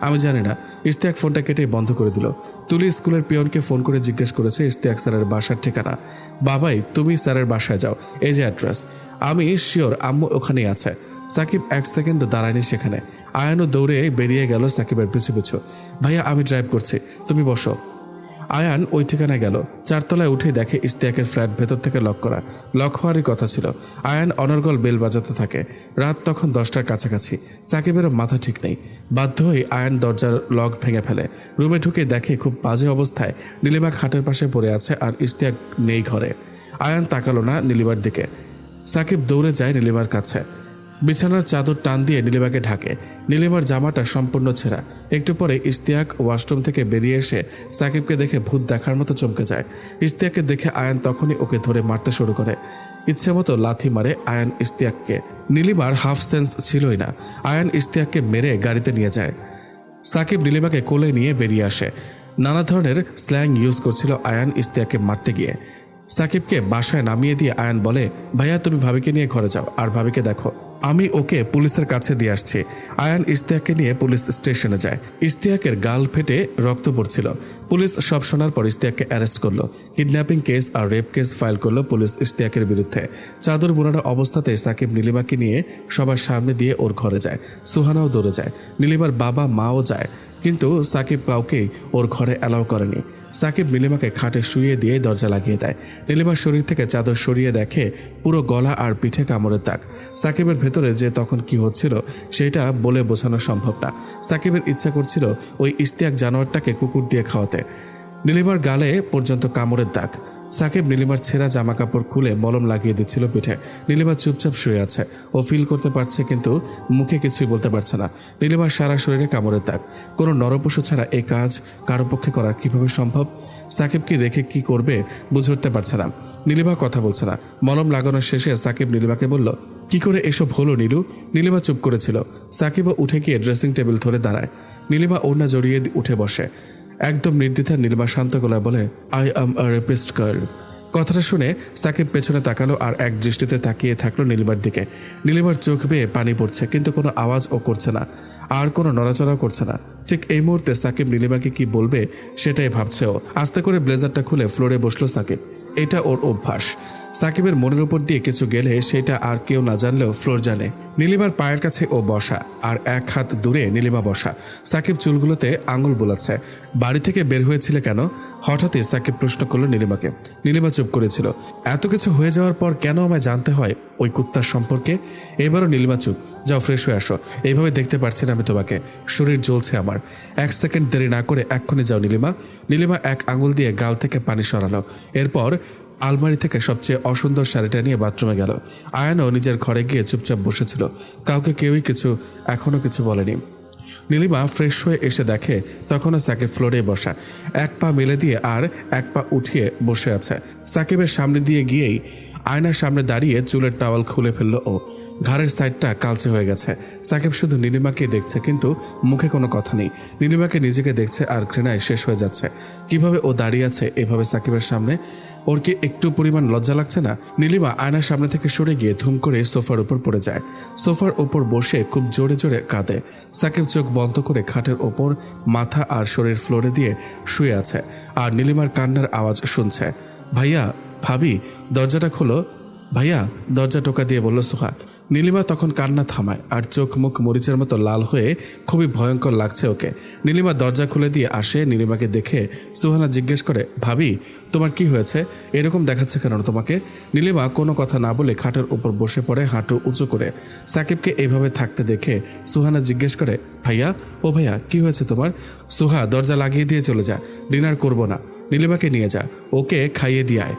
আমি জানি না। ইশতিয়াক ফোনটা কেটে বন্ধ করে দিল। তুলি স্কুলের পিয়নকে ফোন করে জিজ্ঞেস করেছে ইশতিয়াক স্যারের বাসার ঠিকানা। বাবাই তুমি স্যারের বাসায় যাও, এই যে অ্যাড্রেস। আমি শিওর আম্মু ওখানেই আছে। সাকিব 1 সেকেন্ড দাঁড়ায়নি সেখানে। আয়ানও দৌড়ে বেরিয়ে গেল সাকিবের পিছু পিছু। ভাইয়া আমি ড্রাইভ করছি, তুমি বসো। আয়ান ওই ঠিকানায় গেল। 4 তলায় উঠে দেখে ইশতিয়াকের ফ্ল্যাট ভেতর থেকে লক করা। লক হওয়ারই কথা ছিল। আয়ান অনর্গল বেল বাজাতে থাকে। রাত তখন 10টার কাছাকাছি। সাকিবেরও মাথা ঠিক নেই। বাধ্য হয়ে আয়ান দরজার লক ভেঙে ফেলে। রুমে ঢুকে দেখে খুব বাজে অবস্থায় নীলিমা খাটের পাশে পড়ে আছে আর ইশতিয়াক নেই ঘরে। আয়ান তাকালো না নীলিমার দিকে। সাকিব দৌড়ে যায় নীলিমার কাছে। বিছানার চাদর টান দিয়ে নীলিমাকে ঢাকে। নীলিমার জামাটা সম্পূর্ণ ছেঁড়া। একটু পরে ইশতিয়াক ওয়াশরুম থেকে বেরিয়ে এসে সাকিবকে দেখে ভূত দেখার মতো চমকে যায়। ইশতিয়াককে দেখে আয়ান তখনই ওকে ধরে মারতে শুরু করে। ইচ্ছে মতো লাথি মারে আয়ান ইশতিয়াককে। নীলিমার হাফ সেন্স ছিলই না। আয়ান ইশতিয়াককে মেরে গাড়িতে নিয়ে যায়। সাকিব নীলিমাকে কোলে নিয়ে বেরিয়ে আসে। নানা ধরনের স্ল্যাং ইউজ করছিল আয়ান ইশতিয়াককে মারতে গিয়ে। সাকিবকে বাসায় নামিয়ে দিয়ে আয়ান বলে, ভাইয়া তুমি ভাবিকে নিয়ে ঘরে যাও আর ভাবিকে দেখো, আমি ওকে পুলিশের কাছে দিয়ে আসছি। আয়ান ইশতিয়াককে নিয়ে পুলিশ স্টেশনে যায়। ইশতিয়াকের গাল ফেটে রক্ত পড়ছিল। পুলিশ সব শোনার পর ইশতিয়াককে অ্যারেস্ট করলো। কিডন্যাপিং কেস আর রেপ কেস ফাইল করলো পুলিশ ইশতিয়াকের বিরুদ্ধে। চাদর বুনানো অবস্থাতে সাকিব নীলিমাকে নিয়ে সবার সামনে দিয়ে ওর ঘরে যায়। সুহানাও দৌড়ে যায়। নীলিমার বাবা মাও যায়, কিন্তু সাকিব কাউকেই ওর ঘরে অ্যালাউ করেনি। সাকিব নীলিমাকে খাটে শুইয়ে দিয়ে দরজা লাগিয়ে দেয়। নীলিমার শরীর থেকে চাদর সরিয়ে দেখে পুরো গলা আর পিঠে কামড়ের দাগ। সাকিবের ভেতরে যে তখন কি হচ্ছিল সেটা বলে বোঝানো সম্ভব না। সাকিবের ইচ্ছা করছিল ওই ইশতিয়াক জানোয়ারটাকে কুকুর দিয়ে খাওয়াতে। নীলিমার গালে পর্যন্ত কামড়ের দাগ। সাকিব নীলিমার ছেঁড়া জামা কাপড় খুলে মলম লাগিয়ে দিচ্ছিল পিঠে। নীলিমা চুপচাপ শুয়ে আছে। ও ফিল করতে পারছে কিন্তু মুখে কিছুই বলতে পারছে না। নীলিমার সারা শরীরে কামড়ের দাগ। কোনো নরপশু ছাড়া এই কাজ কারো পক্ষে করা কিভাবে সম্ভব? সাকিব কি রেখে কি করবে বুঝে উঠতে পারছে না। নীলিমা কথা বলছে না। মলম লাগানোর শেষে সাকিব নীলিমাকে বলল, কি করে এসব হলো নীলু? নীলিমা চুপ করেছিল। সাকিবও উঠে গিয়ে ড্রেসিং টেবিল ধরে দাঁড়ায়। নীলিমা ওড়না জড়িয়ে উঠে বসে। একদম নির্দ্বিধায় নীলিমা শান্ত গলায় বলে, I am a rapist girl. কথাটা শুনে সাকিব পেছনে তাকালো আর এক দৃষ্টিতে তাকিয়ে থাকলো নীলিমার দিকে। নীলিমার চোখ বেয়ে পানি পড়ছে, কিন্তু কোনো আওয়াজও করছে না, আর কোনো নড়াচড়াও করছে না। ঠিক এই মুহূর্তে সাকিব নীলিমাকে কি বলবে সেটাই ভাবছে ও। আস্তে করে ব্লেজারটা খুলে ফ্লোরে বসলো সাকিব। এটা ওর অভ্যাস। সাকিবের মনের উপর দিয়ে কিছু গেলে সেটা আর কেউ না জানলেও ফ্লোর জানে। নীলিমার পায়ের কাছে ও বসা, আর এক হাত দূরে নীলিমা বসা। সাকিব চুলগুলোতে আঙুল বোলাচ্ছে। বাড়ি থেকে বের হয়েছিলে কেন? হঠাৎই সাকিব প্রশ্ন করলো নীলিমাকে। নীলিমা চুপ করেছিল। এত কিছু হয়ে যাওয়ার পর কেন আমায় জানতে হয় ওই কুত্তার সম্পর্কে? এবারও নীলিমা চুপ। যাও ফ্রেশ হয়ে আসো, এইভাবে দেখতে পারছি না আমি তোমাকে, শরীর জ্বলছে আমার। 1 সেকেন্ড দেরি না করে এক্ষুনি যাও নীলিমা। নীলিমা এক আঙুল দিয়ে গাল থেকে পানি সরালো। এরপর আলমারি থেকে সবচেয়ে অসুন্দর শাড়িটা নিয়ে বাথরুমে গেল। আয়ানও নিজের ঘরে গিয়ে চুপচাপ বসেছিল। কাউকে কেউই এখনো কিছু বলেনি। নীলিমা ফ্রেশ হয়ে এসে দেখে তখনও সাকিব ফ্লোরে বসা, এক পা মেলে দিয়ে আর এক পা উঠিয়ে বসে আছে। সাকিবের সামনে দিয়ে গিয়েই আয়নার সামনে দাঁড়িয়ে চুলের টাওয়াল খুলে ফেললো ও। ঘাড়ের সাইডটা কালচে হয়ে গেছে। সাকিব শুধু নীলিমাকেই দেখছে, কিন্তু মুখে কোনো কথা নেই। নীলিমাকে নিজেকে দেখছে আর ঘৃণায় শেষ হয়ে যাচ্ছে। কিভাবে ও দাঁড়িয়ে আছে এভাবে সাকিবের সামনে? ওর কি একটু পরিমাণ লজ্জা লাগছে না? নীলিমা আয়নার সামনে থেকে সরে গিয়ে ধুম করে সোফার উপর পড়ে যায়। সোফার উপর বসে খুব জোরে জোরে কাঁদে। সাকিব চোখ বন্ধ করে খাটের ওপর মাথা আর শরীর ফ্লোরে দিয়ে শুয়ে আছে, আর নীলিমার কান্নার আওয়াজ শুনছে। ভাইয়া, ভাবি, দরজাটা খোলো। ভাইয়া, দরজা টোকা দিয়ে বলল সোহা। নীলিমা তখন কান্না থামায়, আর চোখ মুখ মরিচের মতো লাল হয়ে খুবই ভয়ঙ্কর লাগছে ওকে। নীলিমা দরজা খুলে দিয়ে আসে। নীলিমাকে দেখে সুহানা জিজ্ঞেস করে, ভাবি, তোমার কি হয়েছে? এরকম দেখাচ্ছে কেন তোমাকে? নীলিমা কোনো কথা না বলে খাটের উপর বসে পড়ে, হাঁটু উঁচু করে। সাকিবকে এইভাবে থাকতে দেখে সুহানা জিজ্ঞেস করে, ভাইয়া, ও ভাইয়া, কি হয়েছে তোমার? সুহা দরজা লাগিয়ে দিয়ে চলে যা, ডিনার করবো না। নীলিমাকে নিয়ে যা, ওকে খাইয়ে দিয়ে আয়।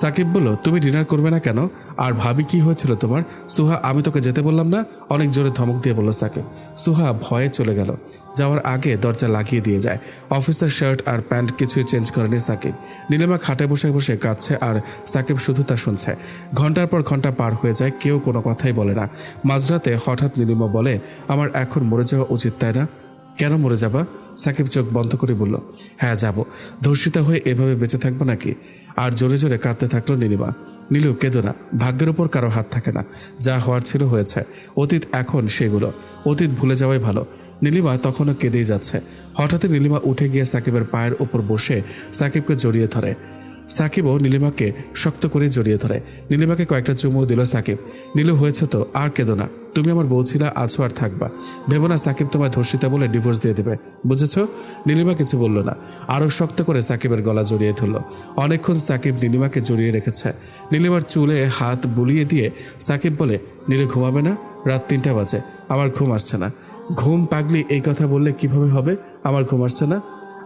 সাকিব বলল, তুমি ডিনার করবে না কেন? আর ভাবি, কি হয়েছিল তোমার? সুহা, আমি তোকে যেতে বললাম না? অনেক জোরে ধমক দিয়ে বলল সাকিব। সুহা ভয়ে চলে গেল। যাওয়ার আগে দরজা লাগিয়ে দিয়ে যায়। অফিসের শার্ট আর প্যান্ট কিছুই চেঞ্জ করেনি সাকিব। নীলিমা খাটে বসে বসে কাঁদছে, আর সাকিব শুধু তা শুনছে। ঘন্টার পর ঘন্টা পার হয়ে যায়, কেউ কোনো কথাই বলে না। মাঝরাতে হঠাৎ নীলিমা বলে, আমার এখন মরে যাওয়া উচিত, তাই না? কেন মরে যাবা? সাকিব চোখ বন্ধ করে বলল, হ্যাঁ যাব। ধর্ষিতা হয়ে এভাবে বেঁচে থাকবো নাকি? আর জোরে জোরে কাঁদতে থাকলো নীলিমা। নীলু, কেঁদো না, ভাগ্যের উপর কারো হাত থাকে না। যা হওয়ার ছিল হয়েছে। অতীত এখন সেগুলো, অতীত ভুলে যাওয়াই ভালো। নীলিমা তখনও কেঁদেই যাচ্ছে। হঠাৎই নীলিমা উঠে গিয়ে সাকিবের পায়ের উপর বসে সাকিবকে জড়িয়ে ধরে। সাকিবও নীলিমাকে শক্ত করে জড়িয়ে ধরে। নীলিমাকে কয়েকটা চুমু দিল সাকিব। নীলু, হয়েছে তো, আর কেঁদো না। তুমি আমার বউ ছিলা, আছো আর থাকবা। ভেবো না সাকিব তোমায় ধর্ষিতা বলে ডিভোর্স দিয়ে দেবে, বুঝেছ? নীলিমা কিছু বলল না, আরও শক্ত করে সাকিবের গলা জড়িয়ে ধরল। অনেকক্ষণ সাকিব নীলিমাকে জড়িয়ে রেখেছে। নীলিমার চুলে হাত বুলিয়ে দিয়ে সাকিব বলে, নীলু, ঘুমাবে না? রাত 3টা বাজে, আমার ঘুম আসছে না। ঘুম পাগলি, এই কথা বললে কিভাবে হবে? আমার ঘুম আসছে না?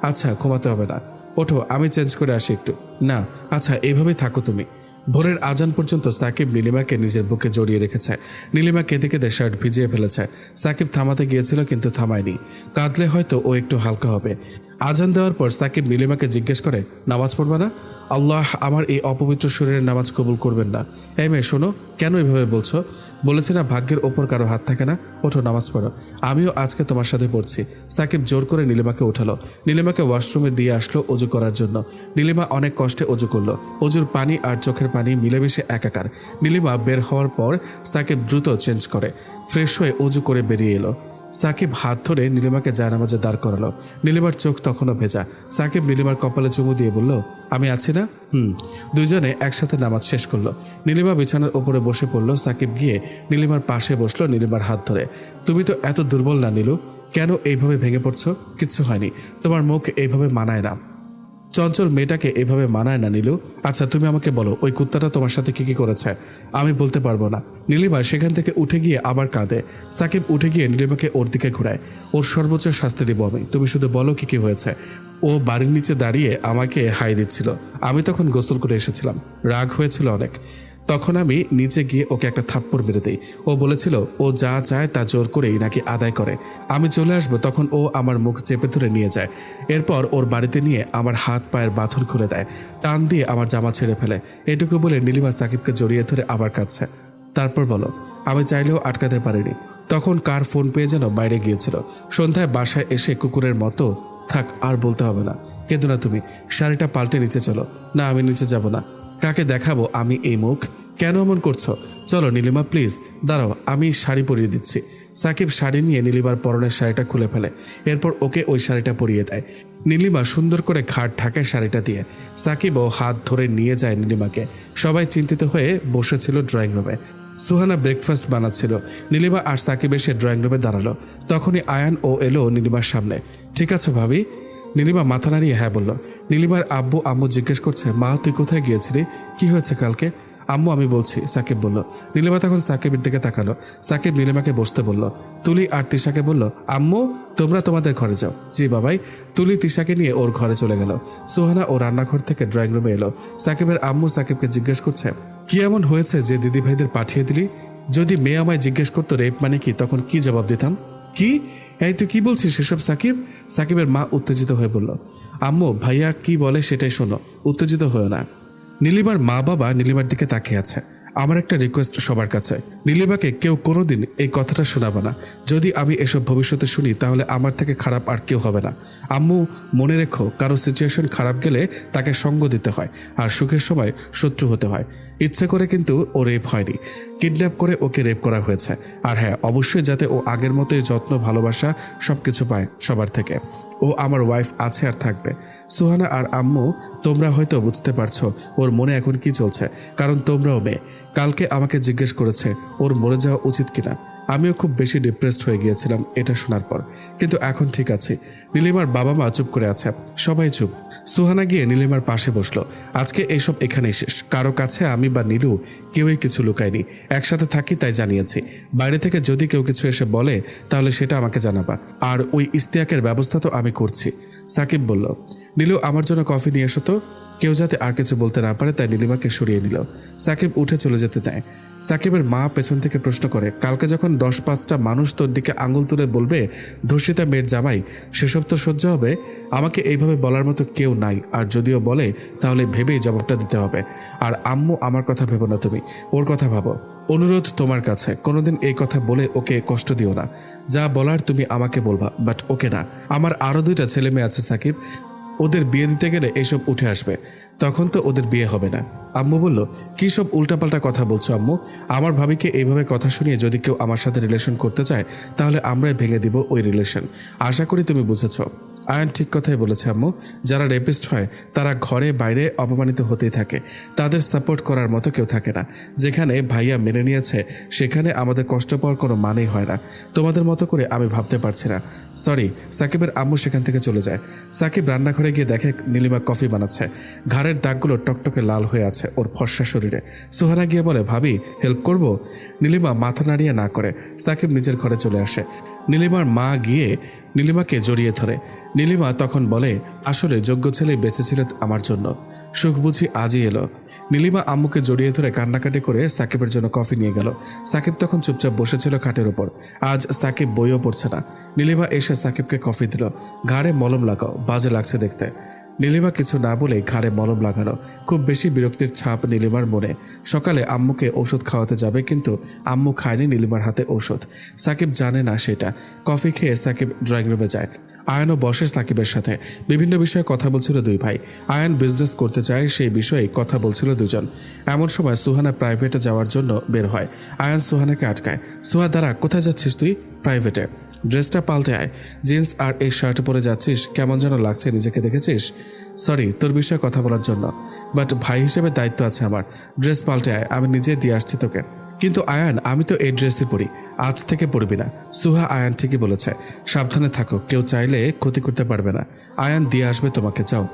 আচ্ছা, ঘুমাতে হবে না, ওঠো, আমি চেঞ্জ করে আসি একটু। না, আচ্ছা, এইভাবেই থাকো তুমি। ভোরের আজান পর্যন্ত সাকিব নীলিমাকে নিজের বুকে জড়িয়ে রেখেছে। নীলিমা কেঁদে কেঁদে শার্ট ভিজিয়ে ফেলেছে। সাকিব থামাতে গিয়েছিল, কিন্তু থামায়নি। কাঁদলে হয়তো ও একটু হালকা হবে। আজান দেওয়ার পর সাকিব নীলিমাকে জিজ্ঞেস করে, নামাজ পড়বে না? আল্লাহ আমার এই অপবিত্র শরীরের নামাজ কবুল করবেন না। এই মেয়ে, শোনো, কেন এভাবে বলছো? বলেছি না ভাগ্যের ওপর কারো হাত থাকে না। ওঠো, নামাজ পড়ো। আমিও আজকে তোমার সাথে পড়ছি। সাকিব জোর করে নীলিমাকে উঠালো। নীলিমাকে ওয়াশরুমে দিয়ে আসলো অজু করার জন্য। নীলিমা অনেক কষ্টে অজু করলো। অজুর পানি আর চোখের পানি মিলেমিশে একাকার। নীলিমা বের হওয়ার পর সাকিব দ্রুত চেঞ্জ করে ফ্রেশ হয়ে অজু করে বেরিয়ে এলো। সাকিব হাত ধরে নীলিমাকে জায়নামাজে দাঁড় করালো। নীলিমার চোখ তখনও ভেজা। সাকিব নীলিমার কপালে চুমু দিয়ে বলল, আমি আছি না? দুজনে একসাথে নামাজ শেষ করলো। নীলিমা বিছানার ওপরে বসে পড়লো। সাকিব গিয়ে নীলিমার পাশে বসলো, নীলিমার হাত ধরে। তুমি তো এত দুর্বল না নীলু, কেন এইভাবে ভেঙে পড়ছো? কিচ্ছু হয়নি, তোমার মুখ এইভাবে মানায় না। চঞ্চল মেয়েটাকে এভাবে মানায় না নীলু। আচ্ছা, তুমি আমাকে বলো, ওই কুত্তাটা তোমার সাথে কি কি করেছে? আমি বলতে পারবো না। নীলিমা সেখান থেকে উঠে গিয়ে আবার কাঁদে। সাকিব উঠে গিয়ে নীলিমাকে ওর দিকে ঘুরায়। ওর সর্বোচ্চ শাস্তি দেবো আমি, তুমি শুধু বলো কি কি হয়েছে। ও বাড়ির নিচে দাঁড়িয়ে আমাকে হাই দিচ্ছিল। আমি তখন গোসল করে এসেছিলাম, রাগ হয়েছিল অনেক। তখন আমি নিচে গিয়ে ওকে একটা থাপ্পড় মেরে দিই। ও বলেছিল ও যা চায় তা জোর করেই নাকি আদায় করে। আমি চলে আসবো, তখন ও আমার মুখ চেপে ধরে নিয়ে যায়। এরপর ওর বাড়িতে নিয়ে আমার হাত পায়ের বাঁধন খুলে দেয়, টান দিয়ে আমার জামা ছেড়ে ফেলে। এটুকু বলে নীলিমা সাকিবকে জড়িয়ে ধরে আবার কাঁদছে। তারপর বলো, আমি চাইলেও আটকাতে পারিনি। তখন কার ফোন পেয়ে যেন বাইরে গিয়েছিল। সন্ধ্যায় বাসায় এসে কুকুরের মতো থাক, আর বলতে হবে না, কেঁদো না তুমি। শাড়িটা পাল্টে নিচে চলো। না, আমি নিচে যাব না। কাকে দেখাবো আমি এই মুখ? কেন এমন করছো? চলো নীলিমা প্লিজ, দাঁড়াও, আমি শাড়ি পরিয়ে দিচ্ছি। সাকিব শাড়ি নিয়ে নীলিমার পরনের শাড়িটা খুলে ফেলে, এরপর ওকে ওই শাড়িটা পরিয়ে দেয়। নীলিমা সুন্দর করে ঘাট ঢাকায় শাড়িটা দিয়ে সাকিবও হাত ধরে নিয়ে যায় নীলিমাকে। সবাই চিন্তিত হয়ে বসেছিল ড্রয়িং রুমে। সুহানা ব্রেকফাস্ট বানাচ্ছিল। নীলিমা আর সাকিব এসে ড্রয়িং রুমে দাঁড়ালো। তখনই আয়ান ও এলো নীলিমার সামনে। ঠিক আছে ভাবি? নীলিমা মাথা নাড়িয়ে হ্যাঁ বলল। নীলিমার আব্বু আম্মু জিজ্ঞেস করছে, মা তুই কোথায় গিয়েছিলি, কি হয়েছে কালকে? আম্মু আমি বলছি, সাকিব বলল। নীলিমা তখন সাকিবের দিকে তাকালো। সাকিব নীলিমাকে বসতে বলল। তুলি আর তিশাকে বলল, আম্মু তোমরা তোমাদের ঘরে যাও। জি বাবাই। তুলি তিশাকে নিয়ে ওর ঘরে চলে গেল। সুহানা ও রান্নাঘর থেকে ড্রয়িং রুমে এলো। সাকিবের আম্মু সাকিবকে জিজ্ঞেস করছে, কি এমন হয়েছে যে দিদি ভাইদের পাঠিয়ে দিলি? যদি মেয়ে আমায় জিজ্ঞেস করতো রেপ মানে কি, তখন কি জবাব দিতাম? কি? এই তুই কি বলছিস সেসব সাকিব? সাকিবের মা উত্তেজিত হয়ে বলল। আম্মু ভাইয়া কি বলে সেটাই শোনো, উত্তেজিত হয়েও না। নীলিমার মা বাবা নীলিমার দিকে তাকিয়ে আছে। আমার একটা রিকোয়েস্ট সবার কাছে, নীলিমাকে কেউ কোনোদিন এই কথাটা শোনাবে না। যদি আমি এসব ভবিষ্যতে শুনি তাহলে আমার থেকে খারাপ আর কেউ হবে না। আম্মু মনে রেখো, কারো সিচুয়েশন খারাপ গেলে তাকে সঙ্গ দিতে হয়, আর সুখের সময় শত্রু হতে হয়। ইচ্ছে করে কিন্তু ও রেপ হয়নি, কিডন্যাপ করে ওকে রেপ করা হয়েছে। আর হ্যাঁ, অবশ্যই যাতে ও আগের মতোই যত্ন ভালোবাসা সব কিছু পায় সবার থেকে। ও আমার ওয়াইফ আছে আর থাকবে। সুহানা আর আম্মু তোমরা হয়তো বুঝতে পারছো ওর মনে এখন কি চলছে, কারণ তোমরাও মেয়ে। কালকে আমাকে জিজ্ঞেস করেছে ওর মরে যাওয়া উচিত কিনা। আমিও খুব বেশি ডিপ্রেসড হয়ে গিয়েছিলাম এটা শোনার পর, কিন্তু এখন ঠিক আছি। নীলিমার বাবা মা চুপ করে আছে, সবাই চুপ। সুহানা গিয়ে নীলিমার পাশে বসলো। আজকে এইসব এখানেই শেষ, কারো কাছে আমি বা নীলু কেউই কিছু লুকায়নি। একসাথে থাকি তাই জানিয়েছি। বাইরে থেকে যদি কেউ কিছু এসে বলে তাহলে সেটা আমাকে জানাবা। আর ওই ইস্তিয়াকের ব্যবস্থা তো আমি করছি। সাকিব বলল, নীলু আমার জন্য কফি নিয়ে এসো তো। কেউ যাতে আর কিছু বলতে না পারে তাই নীলিমাকে সরিয়ে নিল। সাকিব উঠে চলে যেতে দেয়। সাকিবের মা পেছন থেকে প্রশ্ন করে, কালকে যখন 10-5টা মানুষ তোর দিকে আঙুল তুলে বলবে ধর্ষিতা মেয়ের জামাই, সেসব তো সহ্য হবে? আমাকে এইভাবে বলার মতো কেউ নাই, আর যদিও বলে তাহলে ভেবেই জবাবটা দিতে হবে। আর আম্মু আমার কথা ভেবো না, তুমি ওর কথা ভাবো। অনুরোধ তোমার কাছে, কোনোদিন এই কথা বলে ওকে কষ্ট দিও না। যা বলার তুমি আমাকে বলবা, বাট ওকে না। আমার আরও 2টা ছেলে মেয়ে আছে সাকিব, ওদের বিয়ে দিতে গেলে এসব উঠে আসবে, তখন তো ওদের বিয়ে হবে না। আম্মু বলল, কী সব উল্টাপাল্টা কথা বলছো আম্মু? আমার ভাবিকে এইভাবে কথা শুনিয়ে যদি কেউ আমার সাথে রিলেশন করতে চায় তাহলে আমরাই ভেঙে দিব ওই রিলেশন। আশা করি তুমি বুঝেছ। আয়ান ঠিক কথাই বলেছে আম্মু। যারা রেপিস্ট হয় তারা ঘরে বাইরে অপমানিত হতেই থাকে, তাদের সাপোর্ট করার মতো কেউ থাকে না। যেখানে ভাইয়া মেনে নিয়েছে সেখানে আমাদের কষ্ট পাওয়ার কোনো মানেই হয় না। তোমাদের মতো করে আমি ভাবতে পারছি না, সরি। সাকিবের আম্মু সেখান থেকে চলে যায়। সাকিব রান্নাঘরে গিয়ে দেখে নীলিমা কফি বানাচ্ছে। ঘাড়ের দাগগুলো টকটকে লাল হয়ে আছে ওর ফর্সা শরীরে। সুহানা গিয়ে বলে, ভাবি হেল্প করব? নীলিমা মাথা নাড়িয়ে না করে। সাকিব নিজের ঘরে চলে আসে। নীলিমার মা গিয়ে নীলিমাকে জড়িয়ে ধরে। নীলিমা তখন বলে, আসলে যোগ্য ছেলে বেঁচেছিল আমার জন্য, সুখ বুঝি আজই এলো। নীলিমা আম্মুকে জড়িয়ে ধরে কান্নাকাটি করে সাকিবের জন্য কফি নিয়ে গেল। সাকিব তখন চুপচাপ বসেছিল খাটের উপর। আজ সাকিব বইও পড়ছে না। নীলিমা এসে সাকিবকে কফি দিল। ঘাড়ে মলম লাগাও, বাজে লাগছে দেখতে। নীলিমা কিছু না বলে ঘাড়ে মলম লাগানো। খুব বেশি বিরক্তির ছাপ নীলিমার মনে। সকালে আম্মুকে ওষুধ খাওয়াতে যাবে, কিন্তু আম্মু খায়নি নীলিমার হাতে ওষুধ। সাকিব জানে না সেটা। কফি খেয়ে সাকিব ড্রয়িং রুমে যায়। আয়ানও বসে সাকিবের সাথে। বিভিন্ন বিষয়ে কথা বলছিল দুই ভাই। আয়ান বিজনেস করতে চায়, সেই বিষয়ে কথা বলছিল দুজন। এমন সময় সুহানা প্রাইভেটে যাওয়ার জন্য বের হয়। আয়ান সুহানাকে আটকায়। সুহা দাঁড়া, কোথায় যাচ্ছিস তুই? প্রাইভেটে। ড্রেসটা পাল্টে আয়। জিন্স আর এই শার্ট পরে যাচ্ছিস, কেমন যেন লাগছে, নিজেকে দেখেছিস? সরি তোর বিষয়ে কথা বলার জন্য, বাট ভাই হিসেবে দায়িত্ব আছে আমার। ড্রেস পাল্টে আয়, আমি নিজে দিয়ে আসছি তোকে। কিন্তু আয়ান আমি তো এই ড্রেসই পরি, আজ থেকে পরবি না। সুহা আয়ান ঠিকই বলেছে, সাবধানে থাকো, কেউ চাইলে ক্ষতি করতে পারবে না। আয়ান দিয়ে আসবে তোমাকে, যাও।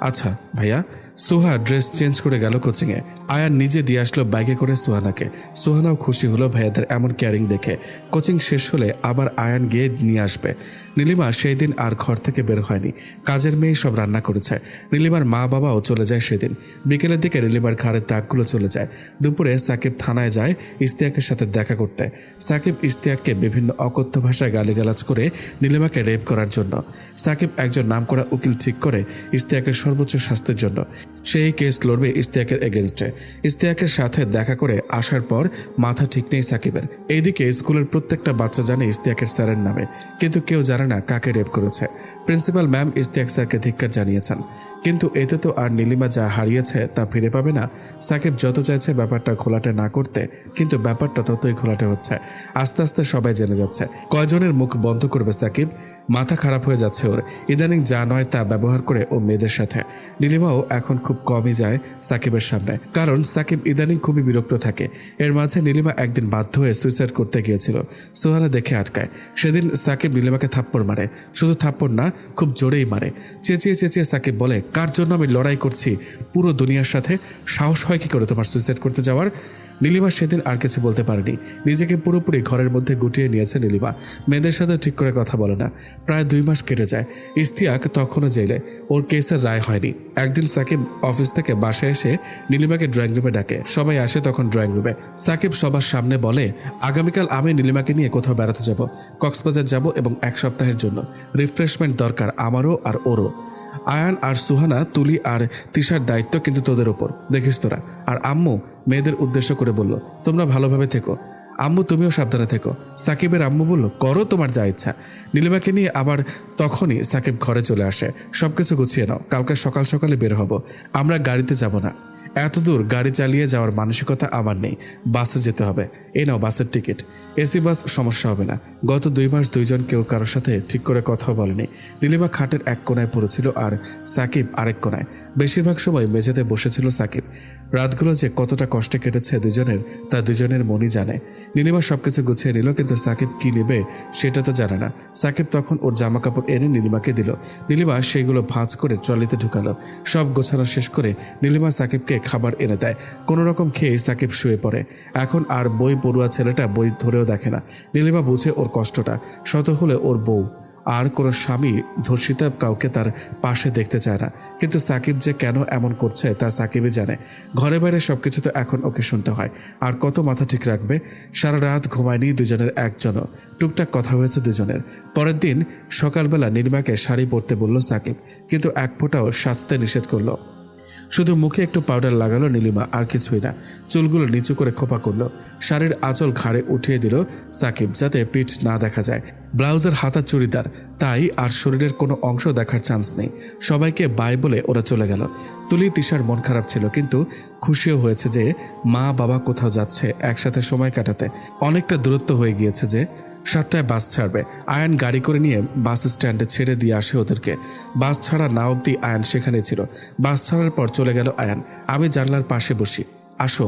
আচ্ছা ভাইয়া। সুহা ড্রেস চেঞ্জ করে গেল কোচিংয়ে। আয়ান নিজে দিয়ে আসলো বাইকে করে সুহানাকে। সুহানাও খুশি হলো ভাইয়াদের এমন কেয়ারিং দেখে। কোচিং শেষ হলে আবার আয়ান গিয়ে নিয়ে আসবে। নীলিমা সেই দিন আর ঘর থেকে বের হয়নি। কাজের মেয়ে সব রান্না করেছে। নীলিমার মা বাবাও চলে যায় সেদিন। বিকেলের দিকে নীলিমার ঘাড়ের দাগগুলো চলে যায়। দুপুরে সাকিব থানায় যায় ইস্তিয়াকের সাথে দেখা করতে। সাকিব ইস্তিয়াককে বিভিন্ন অকথ্য ভাষায় গালিগালাজ করে নীলিমাকে রেপ করার জন্য। সাকিব একজন নামকরা উকিল ঠিক করে ইস্তিয়াকের সর্বোচ্চ শাস্তির জন্য। সেই কেস লড়বে ইশতিয়াকের এগেনস্টে। ইশতিয়াকের সাথে দেখা করে আসার পর মাথা ঠিক নেই সাকিবের। এইদিকে স্কুলের প্রত্যেকটা বাচ্চা জানে ইশতিয়াকের স্যারের নামে, কিন্তু কেউ জানে না কাকে রেপ করেছে। প্রিন্সিপাল ম্যাম ইশতিয়াক স্যারকে ধিক্কার জানিয়েছেন, কিন্তু এতে তো আর নীলিমা যা হারিয়েছে তা ফিরে পাবে না। সাকিব যত চাইছে ব্যাপারটা ঘোলাটে না করতে, কিন্তু ব্যাপারটা ততই ঘোলাটে হচ্ছে। আস্তে আস্তে সবাই জেনে যাচ্ছে। কয়জনের মুখ বন্ধ করবে সাকিব? মাথা খারাপ হয়ে যাচ্ছে ওর। ইদানিং যা নয় তা ব্যবহার করে ও মেয়েদের সাথে। নীলিমাও এখন খুব কমই যায় সাকিবের সামনে, কারণ সাকিব ইদানিং খুবই বিরক্ত থাকে। এর মাঝে নীলিমা একদিন বাধ্য হয়ে সুইসাইড করতে গিয়েছিল। সুহানা দেখে আটকায়। সেদিন সাকিব নীলিমাকে থাপ্পড় মারে, শুধু থাপ্পড় না, খুব জোরেই মারে। চেঁচিয়ে চেঁচিয়ে সাকিব বলে, কার জন্য আমি লড়াই করছি পুরো দুনিয়ার সাথে? সাহস হয় কি করে তোমার সুইসাইড করতে যাওয়ার? নীলিমা সেদিন আর কিছু বলতে পারেনি। নিজেকে পুরোপুরি ঘরের মধ্যে গুটিয়ে নিয়েছে নীলিমা। মেয়েদের সাথে ঠিক করে কথা বলে না। প্রায় 2 মাস কেটে যায়। ইশতিয়াক তখনও জেলে, ওর কেসের রায় হয়নি। একদিন সাকিব অফিস থেকে বাসায় এসে নীলিমাকে ড্রয়িং রুমে ডাকে। সবাই আসে তখন ড্রয়িং রুমে। সাকিব সবার সামনে বলে, আগামীকাল আমি নীলিমাকে নিয়ে কোথাও বেড়াতে যাব, কক্সবাজার যাব, এবং 1 সপ্তাহের জন্য রিফ্রেশমেন্ট দরকার আমারও আর ওরও। আয়ান আর সুহানা, তুলি আর তিশার দায়িত্ব কিন্তু তোদের ওপর, দেখিস তোরা। আর আম্মু মেয়েদের উদ্দেশ্য করে বলল, তোমরা ভালোভাবে থেকো। আম্মু তুমিও সাবধানে থেকো। সাকিবের আম্মু বলল, করো তোমার যা ইচ্ছা। নীলিমাকে নিয়ে আবার তখনই সাকিব ঘরে চলে আসে। সবকিছু গুছিয়ে নাও, কালকে সকাল সকালে বের হব। আমরা গাড়িতে যাব না, এত দূর গাড়ি চালিয়ে যাওয়ার মানসিকতা আমার নেই। বাসে যেতে হবে। এই নাও বাসের টিকিট। এসি বাস, সমস্যা হবে না। গত 2 মাস দুইজন কেউ কারোর সাথে ঠিক করে কথাও বলেনি। নীলিমা খাটের এক কোনায় পড়েছিল আর সাকিব আরেক কোনায়। বেশিরভাগ সময় মেঝেতে বসেছিল সাকিব। রাতগুলো যে কতটা কষ্টে কেটেছে দুজনের, তা দুজনের মনই জানে। নীলিমা সবকিছু গুছিয়ে নিল, কিন্তু সাকিব কি নেবে সেটা তো জানে না। সাকিব তখন ওর জামা কাপড় এনে নীলিমাকে দিল। নীলিমা সেইগুলো ভাঁজ করে ট্রলিতে ঢুকালো। সব গোছানো শেষ করে নীলিমা সাকিবকে খাবার এনে দেয়। কোনো রকম খেয়ে সাকিব শুয়ে পড়ে। এখন আর বই পড়ুয়া ছেলেটা বই ধরেও দেখে না। নীলিমা বুঝে ওর কষ্টটা। শত হলে ওর বউ, আর কোনো স্বামী ধর্ষিতা কাউকে তার পাশে দেখতে চায় না। কিন্তু সাকিব যে কেন এমন করছে তা সাকিবই জানে। ঘরে বাইরে সবকিছু তো এখন ওকে শুনতে হয়। আর কত মাথা ঠিক রাখবে? সারা রাত ঘুমায়নি দুজনের একজনও। টুকটাক কথা হয়েছে দুজনের। পরের দিন সকালবেলা নীলিমাকে শাড়ি পরতে বলল সাকিব, কিন্তু এক ফোঁটাও সাজতে নিষেধ করলো। শুধু মুখে একটু পাউডার লাগালো নীলিমা, আর কিছুই না। চুলগুলো নিচু করে খোপা করলো। শাড়ির আঁচল ঘাড়ে উঠিয়ে দিল সাকিব, যাতে পিঠ না দেখা যায়। ব্লাউজের হাতা চুড়িদার, তাই আর শরীরের কোনো অংশ দেখার চান্স নেই। সবাইকে বাই বলে ওরা চলে গেল। তুলি তিশার মন খারাপ ছিল, কিন্তু খুশিও হয়েছে যে মা বাবা কোথাও যাচ্ছে একসাথে সময় কাটাতে। অনেকটা দূরত্ব হয়ে গিয়েছে যে 7টায় বাস ছাড়বে। আয়ান গাড়ি করে নিয়ে বাস স্ট্যান্ডে ছেড়ে দিয়ে আসে ওদেরকে। বাস ছাড়া না অবধি আয়ান সেখানে ছিল। বাস ছাড়ার পর চলে গেল আয়ান। আমি জানলার পাশে বসি, আসো।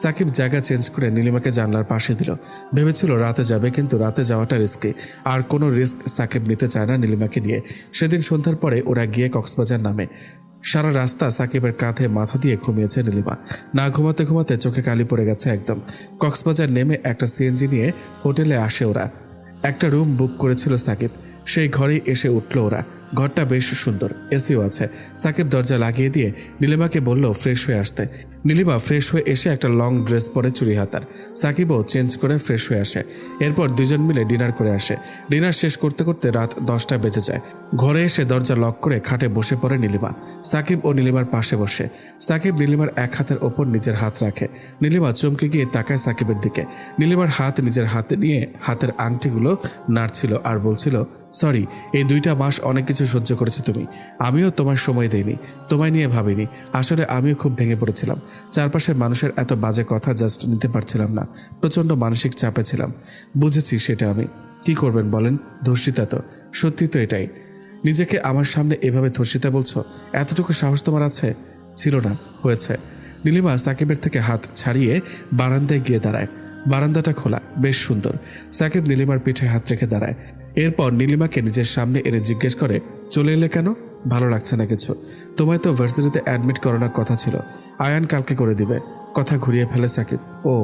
সাকিব জায়গা চেঞ্জ করে নীলিমাকে জানলার পাশে দিল। ভেবেছিল রাতে যাবে, কিন্তু রাতে যাওয়াটা রিস্কি। আর কোনো রিস্ক সাকিব নিতে চায় না নীলিমাকে নিয়ে। সেদিন সন্ধ্যার পরে ওরা গিয়ে কক্সবাজার নামে। সারা রাস্তা সাকিবের কাঁধে মাথা দিয়ে ঘুমিয়েছে নীলিমা। না ঘুমাতে ঘুমাতে চোখে কালি পড়ে গেছে একদম। কক্সবাজার নেমে একটা সিএনজি নিয়ে হোটেলে আসে ওরা। একটা রুম বুক করেছিল সাকিব। সেই ঘরেই এসে উঠল ওরা। ঘরটা বেশ সুন্দর, এসিও আছে। সাকিব দরজা লাগিয়ে দিয়ে নীলিমাকে বলল ফ্রেশ হয়ে আসতে। নীলিমা ফ্রেশ হয়ে এসে একটা লং ড্রেস পরে চুড়ি হাতার। সাকিবও চেঞ্জ করে ফ্রেশ হয়ে আসে। এরপর দুজন মিলে ডিনার করে আসে। ডিনার শেষ করতে করতে রাত 10টা বেজে যায়। ঘরে এসে দরজা লক করে খাটে বসে পড়ে নীলিমা। সাকিব ও নীলিমার পাশে বসে। সাকিব নীলিমার এক হাতের ওপর নিজের হাত রাখে। নীলিমা চমকে গিয়ে তাকায় সাকিবের দিকে। নীলিমার হাত নিজের হাতে নিয়ে হাতের আংটিগুলো নাড়ছিল আর বলছিল, সরি, এই 2টা মাস অনেক কিছু সহ্য করেছো তুমি। আমিও তোমার সময় দেইনি, তোমায় নিয়ে ভাবিনি। আসলে আমিও খুব ভেঙে পড়েছিলাম। চারপাশের মানুষের এত বাজে কথা জাস্ট নিতে পারছিলাম না। প্রচণ্ড মানসিক চাপে ছিলাম। বুঝেছি সেটা আমি। কি করবেন বলেন? ধর্ষিতা তো। সত্যি তো এটাই। নিজেকে আমার সামনে এভাবে ধর্ষিতা বলছো? এতটুকু সাহস তোমার আছে? ছিল না, হয়েছে। নীলিমা সাকিবের থেকে হাত ছাড়িয়ে বারান্দায় গিয়ে দাঁড়ায়। বারান্দাটা খোলা, বেশ সুন্দর। সাকিব নীলিমার পিঠে হাত রেখে দাঁড়ায়। এরপর নীলিমাকে নিজের সামনে এনে জিজ্ঞেস করে, চলে এলে কেন? ভালো লাগছে না কিছু? তোমায় তো ভার্সিটিতে অ্যাডমিট করানোর কথা ছিল। আয়ান কালকে করে দিবে। কথা ঘুরিয়ে ফেলে সাকিব। ও,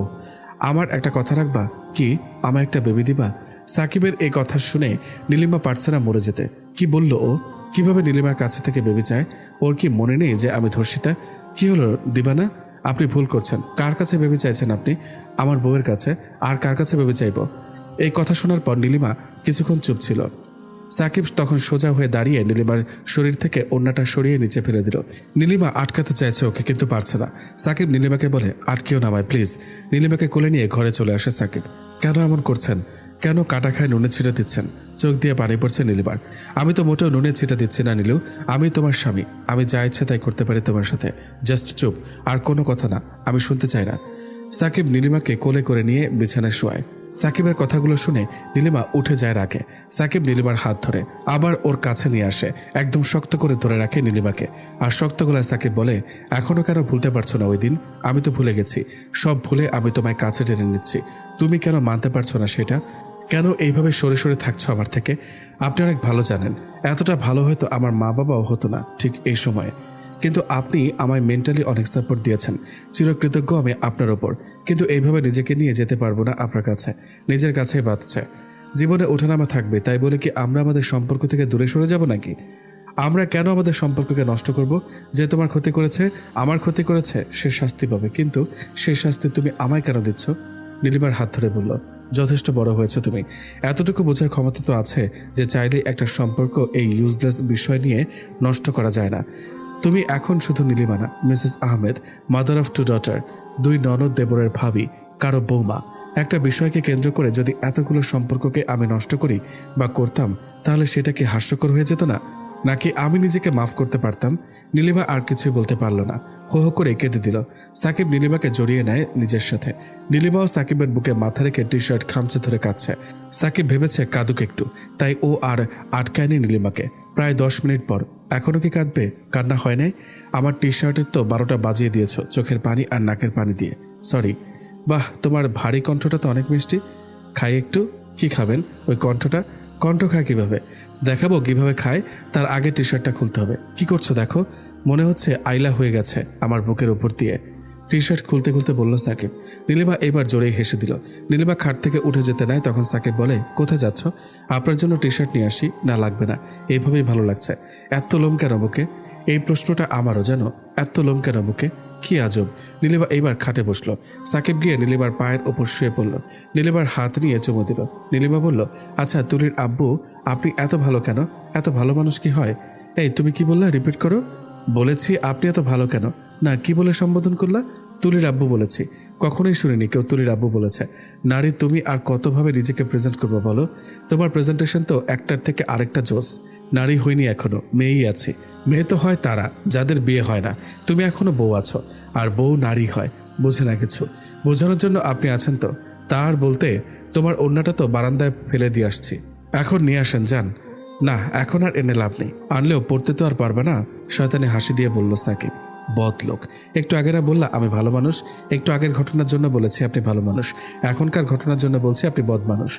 আমার একটা কথা রাখবা? কি? আমায় একটা বেবি দিবা? সাকিবের এই কথা শুনে নীলিমা পারছে না মরে যেতে। কি বলল ও? কিভাবে নীলিমার কাছে থেকে বেবি চায়? ওর কি মনে নেই যে আমি ধর্ষিতা? কি হলো, দিবা না? আপনি ভুল করছেন। কার কাছে বেবি চাইছেন আপনি? আমার বউয়ের কাছে। আর কার কাছে বেবি চাইব? এই কথা শোনার পর নীলিমা কিছুক্ষণ চুপ ছিল। সাকিব তখন সোজা হয়ে দাঁড়িয়ে নীলিমার শরীর থেকে ওড়নাটা সরিয়ে নিচে ফেলে দিল। নীলিমা আটকাতে চাইছে ওকে, কিন্তু পারছে না। সাকিব নীলিমাকে বলে, আটকেও নামায় প্লিজ। নীলিমাকে কোলে নিয়ে ঘরে চলে আসে সাকিব। কেন এমন করছেন? কেন কাটা খায় নুনের ছিটা দিচ্ছেন? চোখ দিয়ে পানি পড়ছে নীলিমার। আমি তো মোটেও নুনের ছিটা দিচ্ছি না নীলু, আমি তোমার স্বামী, আমি যা ইচ্ছে তাই করতে পারি তোমার সাথে। জাস্ট চুপ, আর কোনো কথা না, আমি শুনতে চাই না। সাকিব নীলিমাকে কোলে করে নিয়ে বিছানায় শোয়ায়। সাকিবের কথাগুলো শুনে নীলিমা উঠে যায় রাগে। সাকিব নীলিমার হাত ধরে আবার ওর কাছে নিয়ে আসে, একদম শক্ত করে ধরে রাখে নীলিমাকে। আর শক্ত গলায় সাকিব বলে, এখনো কেন ভুলতে পারছো না ওই দিন? আমি তো ভুলে গেছি, সব ভুলে আমি তোমায় কাছে টেনে নিচ্ছি। তুমি কেন মানতে পারছো না সেটা? কেন এইভাবে সরে সরে থাকছো আমার থেকে? আপনি অনেক ভালো জানেন, এতটা ভালো হয়তো আমার মা বাবাও হতো না ঠিক এই সময়ে। কিন্তু আপনি আমায় মেন্টালি অনেক সাপোর্ট দিয়েছেন, চিরকৃতজ্ঞ আমি আপনার ওপর। কিন্তু এইভাবে নিজেকে নিয়ে যেতে পারবো না আপনার কাছে, নিজের কাছেই বাঁচছে। জীবনে ওঠানামা থাকবে, তাই বলে কি আমরা আমাদের সম্পর্ক থেকে দূরে সরে যাব নাকি? আমরা কেন আমাদের সম্পর্ককে নষ্ট করব? যে তোমার ক্ষতি করেছে, আমার ক্ষতি করেছে, সে শাস্তি পাবে, কিন্তু সে শাস্তি তুমি আমায় কেন দিচ্ছ? নীলিমার হাত ধরে বলল, যথেষ্ট বড় হয়েছে তুমি, এতটুকু বোঝার ক্ষমতা তো আছে যে চাইলে একটা সম্পর্ক এই ইউজলেস বিষয় নিয়ে নষ্ট করা যায় না। তুমি এখন শুধু নীলিমা না, Mrs Ahmed, mother of 2 daughter, 2 ননদ দেবরের ভাবি, কারো বৌমা। একটা বিষয়কে কেন্দ্র করে যদি এতগুলো সম্পর্ককে আমি নষ্ট করি বা করতাম, তাহলে সেটা কি হাস্যকর হয়ে যেত না? নাকি আমি নিজেকে মাফ করতে পারতাম? নীলিমা আর কিছুই বলতে পারল না, হো হো করে কেঁদে দিল। সাকিব নীলিমাকে জড়িয়ে নেয় নিজের সাথে। নীলিমাও সাকিবের বুকে মাথা রেখে টি শার্ট খামচে ধরে কাঁদছে। সাকিব ভেবেছে কাঁদুক একটু, তাই ও আর আটকায়নি নীলিমাকে। প্রায় 10 মিনিট পর, এখনো কি কাঁদবে? কান্না হয় নাই? আমার টি শার্টের তো 12টা বাজিয়ে দিয়েছ চোখের পানি আর নাকের পানি দিয়ে। সরি। বাহ, তোমার ভারী কণ্ঠটা তো অনেক মিষ্টি। খাই একটু। কি খাবেন? ওই কণ্ঠটা? কণ্ঠ খায় কিভাবে? দেখাবো কিভাবে খায়, তার আগে টি শার্টটা খুলতে হবে। কি করছো দেখো, মনে হচ্ছে আইলা হয়ে গেছে আমার বুকের উপর দিয়ে। টি শার্ট খুলতে খুলতে বলল সাকিব। নীলিমা এবার জোরেই হেসে দিল। নীলিমা খাট থেকে উঠে যেতে নেয়, তখন সাকিব বলে, কোথায় যাচ্ছ? আপনার জন্য টি শার্ট নিয়ে আসি। না লাগবে না, এইভাবেই ভালো লাগছে। এত লোম কেন বুকে? এই প্রশ্নটা আমারও, জানো, এত লোম কেন বুকে? কি আজব। নীলিমা এইবার খাটে বসলো। সাকিব গিয়ে নীলিমার পায়ের ওপর শুয়ে পড়ল। নীলিমার হাত নিয়ে চুমু দিল। নীলিমা বলল, আচ্ছা তুলির আব্বু, আপনি এত ভালো কেন? এত ভালো মানুষ কি হয়? এই তুমি কি বললা, রিপিট করো। বলেছি আপনি এত ভালো কেন। না, কি বলে সম্বোধন করলা? তুলির আব্বু বলেছি। কখনোই শুনিনি কেউ তুলির আব্বু বলেছে। নারী তুমি আর কতভাবে নিজেকে প্রেজেন্ট করবো বলো? তোমার প্রেজেন্টেশন তো একটার থেকে আরেকটা জোস। নারী হইনি এখনো, মেয়েই আছি। মেয়ে তো হয় তারা যাদের বিয়ে হয় না। তুমি এখনো বউ আছো, আর বউ নারী হয়। বোঝে না কিছু। বোঝানোর জন্য আপনি আছেন তো। তার বলতে, তোমার ওড়নাটা তো বারান্দায় ফেলে দিয়ে আসছি, এখন নিয়ে আসেন যান। না, এখন আর এনে লাভ নেই, আনলেও পড়তে তো আর পারবে না। শয়তানি হাসি দিয়ে বলল সাকিব। বদ লোক। একটু আগে না বললা আমি ভালো মানুষ? একটু আগের ঘটনার জন্য বলেছি আপনি ভালো মানুষ, এখনকার ঘটনার জন্য বলছি আপনি বদ মানুষ।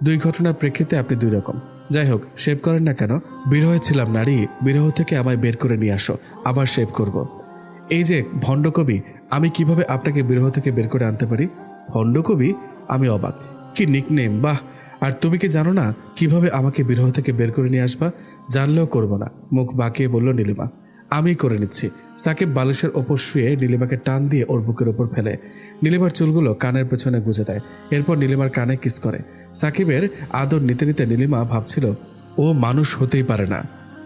2 ঘটনার প্রেক্ষিতে আপনি 2 রকম। যাই হোক, শেভ করেন না কেন? বিরহে ছিলাম নারী, বিরহ থেকে আমায় বের করে নিয়ে আসো, আবার শেভ করব। এই যে ভণ্ড কবি, আমি কিভাবে আপনাকে বিরহ থেকে বের করে আনতে পারি? ভণ্ড কবি? আমি অবাক। কি নিকনেম, বাহ। আর তুমি কি জানো না কিভাবে আমাকে বিরহ থেকে বের করে নিয়ে আসবা? জানলেও করবো না, মুখ বাঁকিয়ে বলল নীলিমা। আমি করে নিচ্ছি। সাকিব বালিশের ওপর শুয়ে নীলিমাকে টান দিয়ে ওর বুকের ওপর ফেলে নীলিমার চুলগুলো কানের পেছনে গুজে দেয়। এরপর নীলিমার কানে কিস করে। সাকিবের আদর নিতে নিতে নীলিমা ভাবছিল, ও মানুষ হতেই পারে না,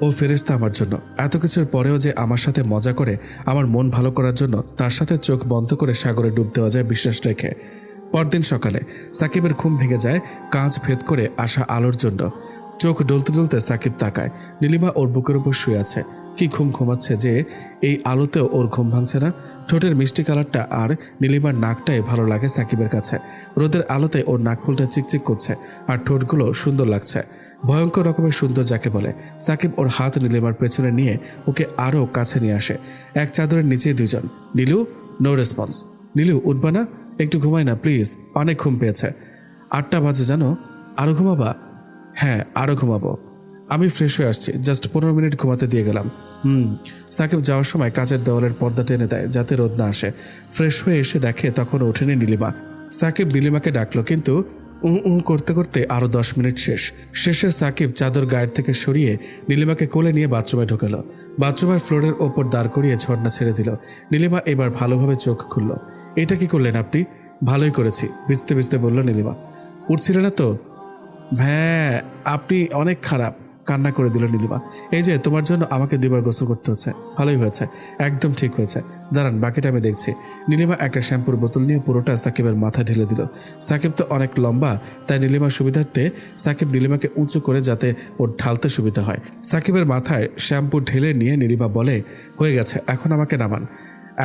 ও ফেরেশতা আমার জন্য। এত কিছুর পরেও যে আমার সাথে মজা করে, আমার মন ভালো করার জন্য তার সাথে চোখ বন্ধ করে সাগরে ডুব দেওয়া যায় বিশ্বাস রেখে। পরদিন সকালে সাকিবের ঘুম ভেঙে যায় কাঁচ ভেদ করে আসা আলোর জন্য। চোখ ডলতে ডলতে সাকিব তাকায়, নীলিমা ওর বুকের উপর শুয়ে আছে। কি ঘুম ঘুমাচ্ছে যে এই আলোতেও ওর ঘুম ভাঙছে না। ঠোঁটের মিষ্টি কালারটা আর নীলিমার নাকটাই ভালো লাগে সাকিবের কাছে। রোদের আলোতে ওর নাকফুলটা চিকচিক করছে আর ঠোঁটগুলো সুন্দর লাগছে, ভয়ঙ্কর রকমের সুন্দর যাকে বলে। সাকিব ওর হাত নীলিমার পেছনে নিয়ে ওকে আরও কাছে নিয়ে আসে। এক চাদরের নিচে 2 জন। Nilu, no response. নীলু, উঠবা না? একটু ঘুমাই না প্লিজ, অনেক ঘুম পেয়েছে। 8টা বাজে জানো। আরও ঘুমাবা? হ্যাঁ, আরও ঘুমাবো। আমি ফ্রেশ হয়ে আসছি, জাস্ট 15 মিনিট ঘুমাতে দিয়ে গেলাম। সাকিব যাওয়ার সময় কাচের দেওয়ালের পর্দা টেনে দেয় যাতে রোদ না আসে। ফ্রেশ হয়ে এসে দেখে তখনও ওঠেনি নীলিমা। সাকিব নীলিমাকে ডাকলো, কিন্তু করতে করতে আরও 10 মিনিট শেষে সাকিব চাদর গায়ের থেকে সরিয়ে নীলিমাকে কোলে নিয়ে বাথরুমে ঢোকালো। বাথরুমের ফ্লোরের ওপর দাঁড় করিয়ে ঝর্ণা ছেড়ে দিল। নীলিমা এবার ভালোভাবে চোখ খুলল। এটা কি করলেন আপনি? ভালোই করেছি, ভিজতে ভিজতে বলল নীলিমা। উঠছিল না তো? হ্যাঁ, আপনি অনেক খারাপ। কান্না করে দিল নীলিমা। এই যে তোমার জন্য আমাকে 2বার গোসল করতে হচ্ছে। ভালোই হয়েছে, একদম ঠিক হয়েছে। দাঁড়ান, বাকিটা আমি দেখছি। নীলিমা একটা শ্যাম্পুর বোতল নিয়ে পুরোটা সাকিবের মাথায় ঢেলে দিল। সাকিব তো অনেক লম্বা, তাই নীলিমার সুবিধার্থে সাকিব নীলিমাকে উঁচু করে যাতে ওর ঢালতে সুবিধা হয়। সাকিবের মাথায় শ্যাম্পু ঢেলে নিয়ে নীলিমা বলে, হয়ে গেছে, এখন আমাকে নামান।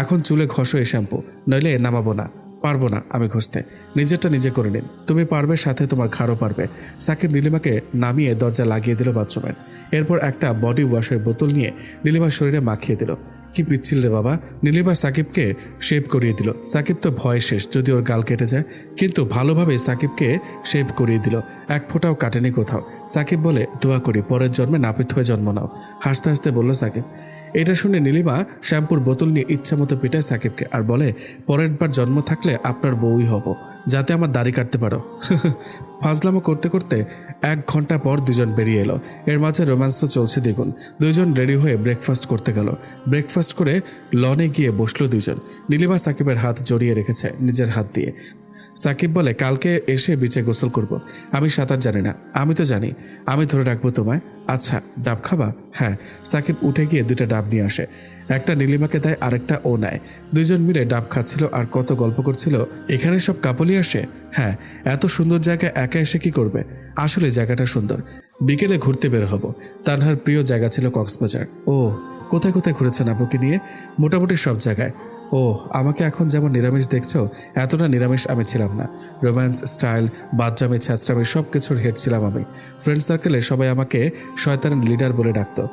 এখন চুলে ঘষো এই শ্যাম্পু, নইলে নামাবো না। পারবো না আমি ঘষতে, নিজেরটা নিজে করে নিন। তুমি পারবে, সাথে তোমার ঘাড়ও পারবে। সাকিব নীলিমাকে নামিয়ে দরজা লাগিয়ে দিল বাথরুমের। এরপর একটা বডি ওয়াশের বোতল নিয়ে নীলিমার শরীরে মাখিয়ে দিল। কি পিচ্ছিল রে বাবা। নীলিমা সাকিবকে শেভ করিয়ে দিল। সাকিব তো ভয় শেষ যদি ওর গাল কেটে যায়, কিন্তু ভালোভাবে সাকিবকে শেভ করিয়ে দিল। এক ফোঁটাও কাটেনি কোথাও। সাকিব বলে, দোয়া করি পরের জন্মে নাপিত হয়ে জন্ম নাও। হাসতে হাসতে বলল সাকিব। এটা শুনে নীলিমা শ্যাম্পুর বোতল নিয়ে ইচ্ছা মতো পিটায় সাকিবকে আর বলে, পরের বার জন্ম থাকলে আপনার বউই হব, যাতে আমার দাড়ি কাটতে পারো। ফাজলামো করতে করতে 1 ঘন্টা পর দুজন বেরিয়ে এলো। এর মাঝে রোম্যান্স তো চলছে দ্বিগুণ। দুজন রেডি হয়ে ব্রেকফাস্ট করতে গেল। ব্রেকফাস্ট করে লনে গিয়ে বসলো দুজন। নীলিমা সাকিবের হাত জড়িয়ে রেখেছে নিজের হাত দিয়ে। সাকিব বলে, কালকে এসে বিচে গোসল করব। আমি সাঁতার জানি না। আমি তো জানি, আমি ধরে রাখবো তোমায়। আচ্ছা, ডাব খাবা? হ্যাঁ। সাকিব উঠে গিয়ে 2টা ডাব নিয়ে আসে। একটা নীলিমাকে দেয়, আরেকটা ও নেয়। দুজন মিলে ডাব খাচ্ছিল আর কত গল্প করছিল। এখানে সব কাপলই আসে? হ্যাঁ। এত সুন্দর জায়গা একা এসে কি করবে? আসলে জায়গাটা সুন্দর। বিকেলে ঘুরতে বের হব। তানহার প্রিয় জায়গা ছিল কক্সবাজার। ও, কোথায় কোথায় ঘুরেছেন আপুকে নিয়ে? মোটামুটি সব জায়গায়। ও, আমাকে এখন যেমন নিরামিষ দেখছো, এতটা নিরামিষ আমি ছিলাম না। রোম্যান্স, স্টাইল, বাদরামি, ছ্যাঁচড়ামি সব কিছুর হেড ছিলাম আমি। ফ্রেন্ড সার্কেলে সবাই আমাকে শয়তানের লিডার বলে ডাকতো।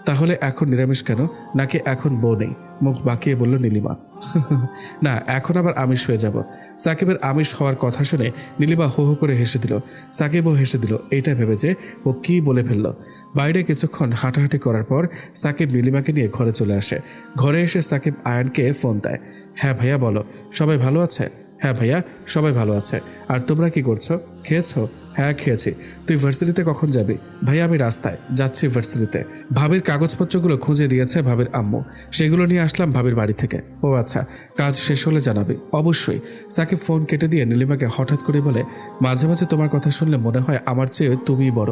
তাহলে এখন নিরামিষ কেন? নাকি এখন বউ নেই? মুখ বাঁকিয়ে বলল নীলিমা। না, এখন আবার আমিষ হয়ে যাব। সাকিবের আমিষ হওয়ার কথা শুনে নীলিমা হো হো করে হেসে দিল। সাকিবও হেসে দিল, এইটা ভেবে যে ও কি বলে ফেলল। বাইরে কিছুক্ষণ হাঁটাহাঁটি করার পর সাকিব নীলিমাকে নিয়ে ঘরে চলে আসে। ঘরে এসে সাকিব আয়ানকে ফোন দেয়। হ্যাঁ ভাইয়া বলো, সবাই ভালো আছে? হ্যাঁ ভাইয়া, সবাই ভালো আছে। আর তোমরা কি করছো? খেয়েছো? হ্যাঁ খেয়েছি। তুই ভার্সিটিতে কখন যাবি? ভাইয়া আমি রাস্তায় যাচ্ছি ভার্সিটিতে। ভাবির কাগজপত্রগুলো খুঁজে দিয়েছে ভাবির আম্মু, সেগুলো নিয়ে আসলাম ভাবির বাড়ি থেকে। ও আচ্ছা, কাজ শেষ হলে জানাবি। অবশ্যই। সাকিব ফোন কেটে দিয়ে নীলিমাকে হঠাৎ করে বলে, মাঝে মাঝে তোমার কথা শুনলে মনে হয় আমার চেয়ে তুমিই বড়।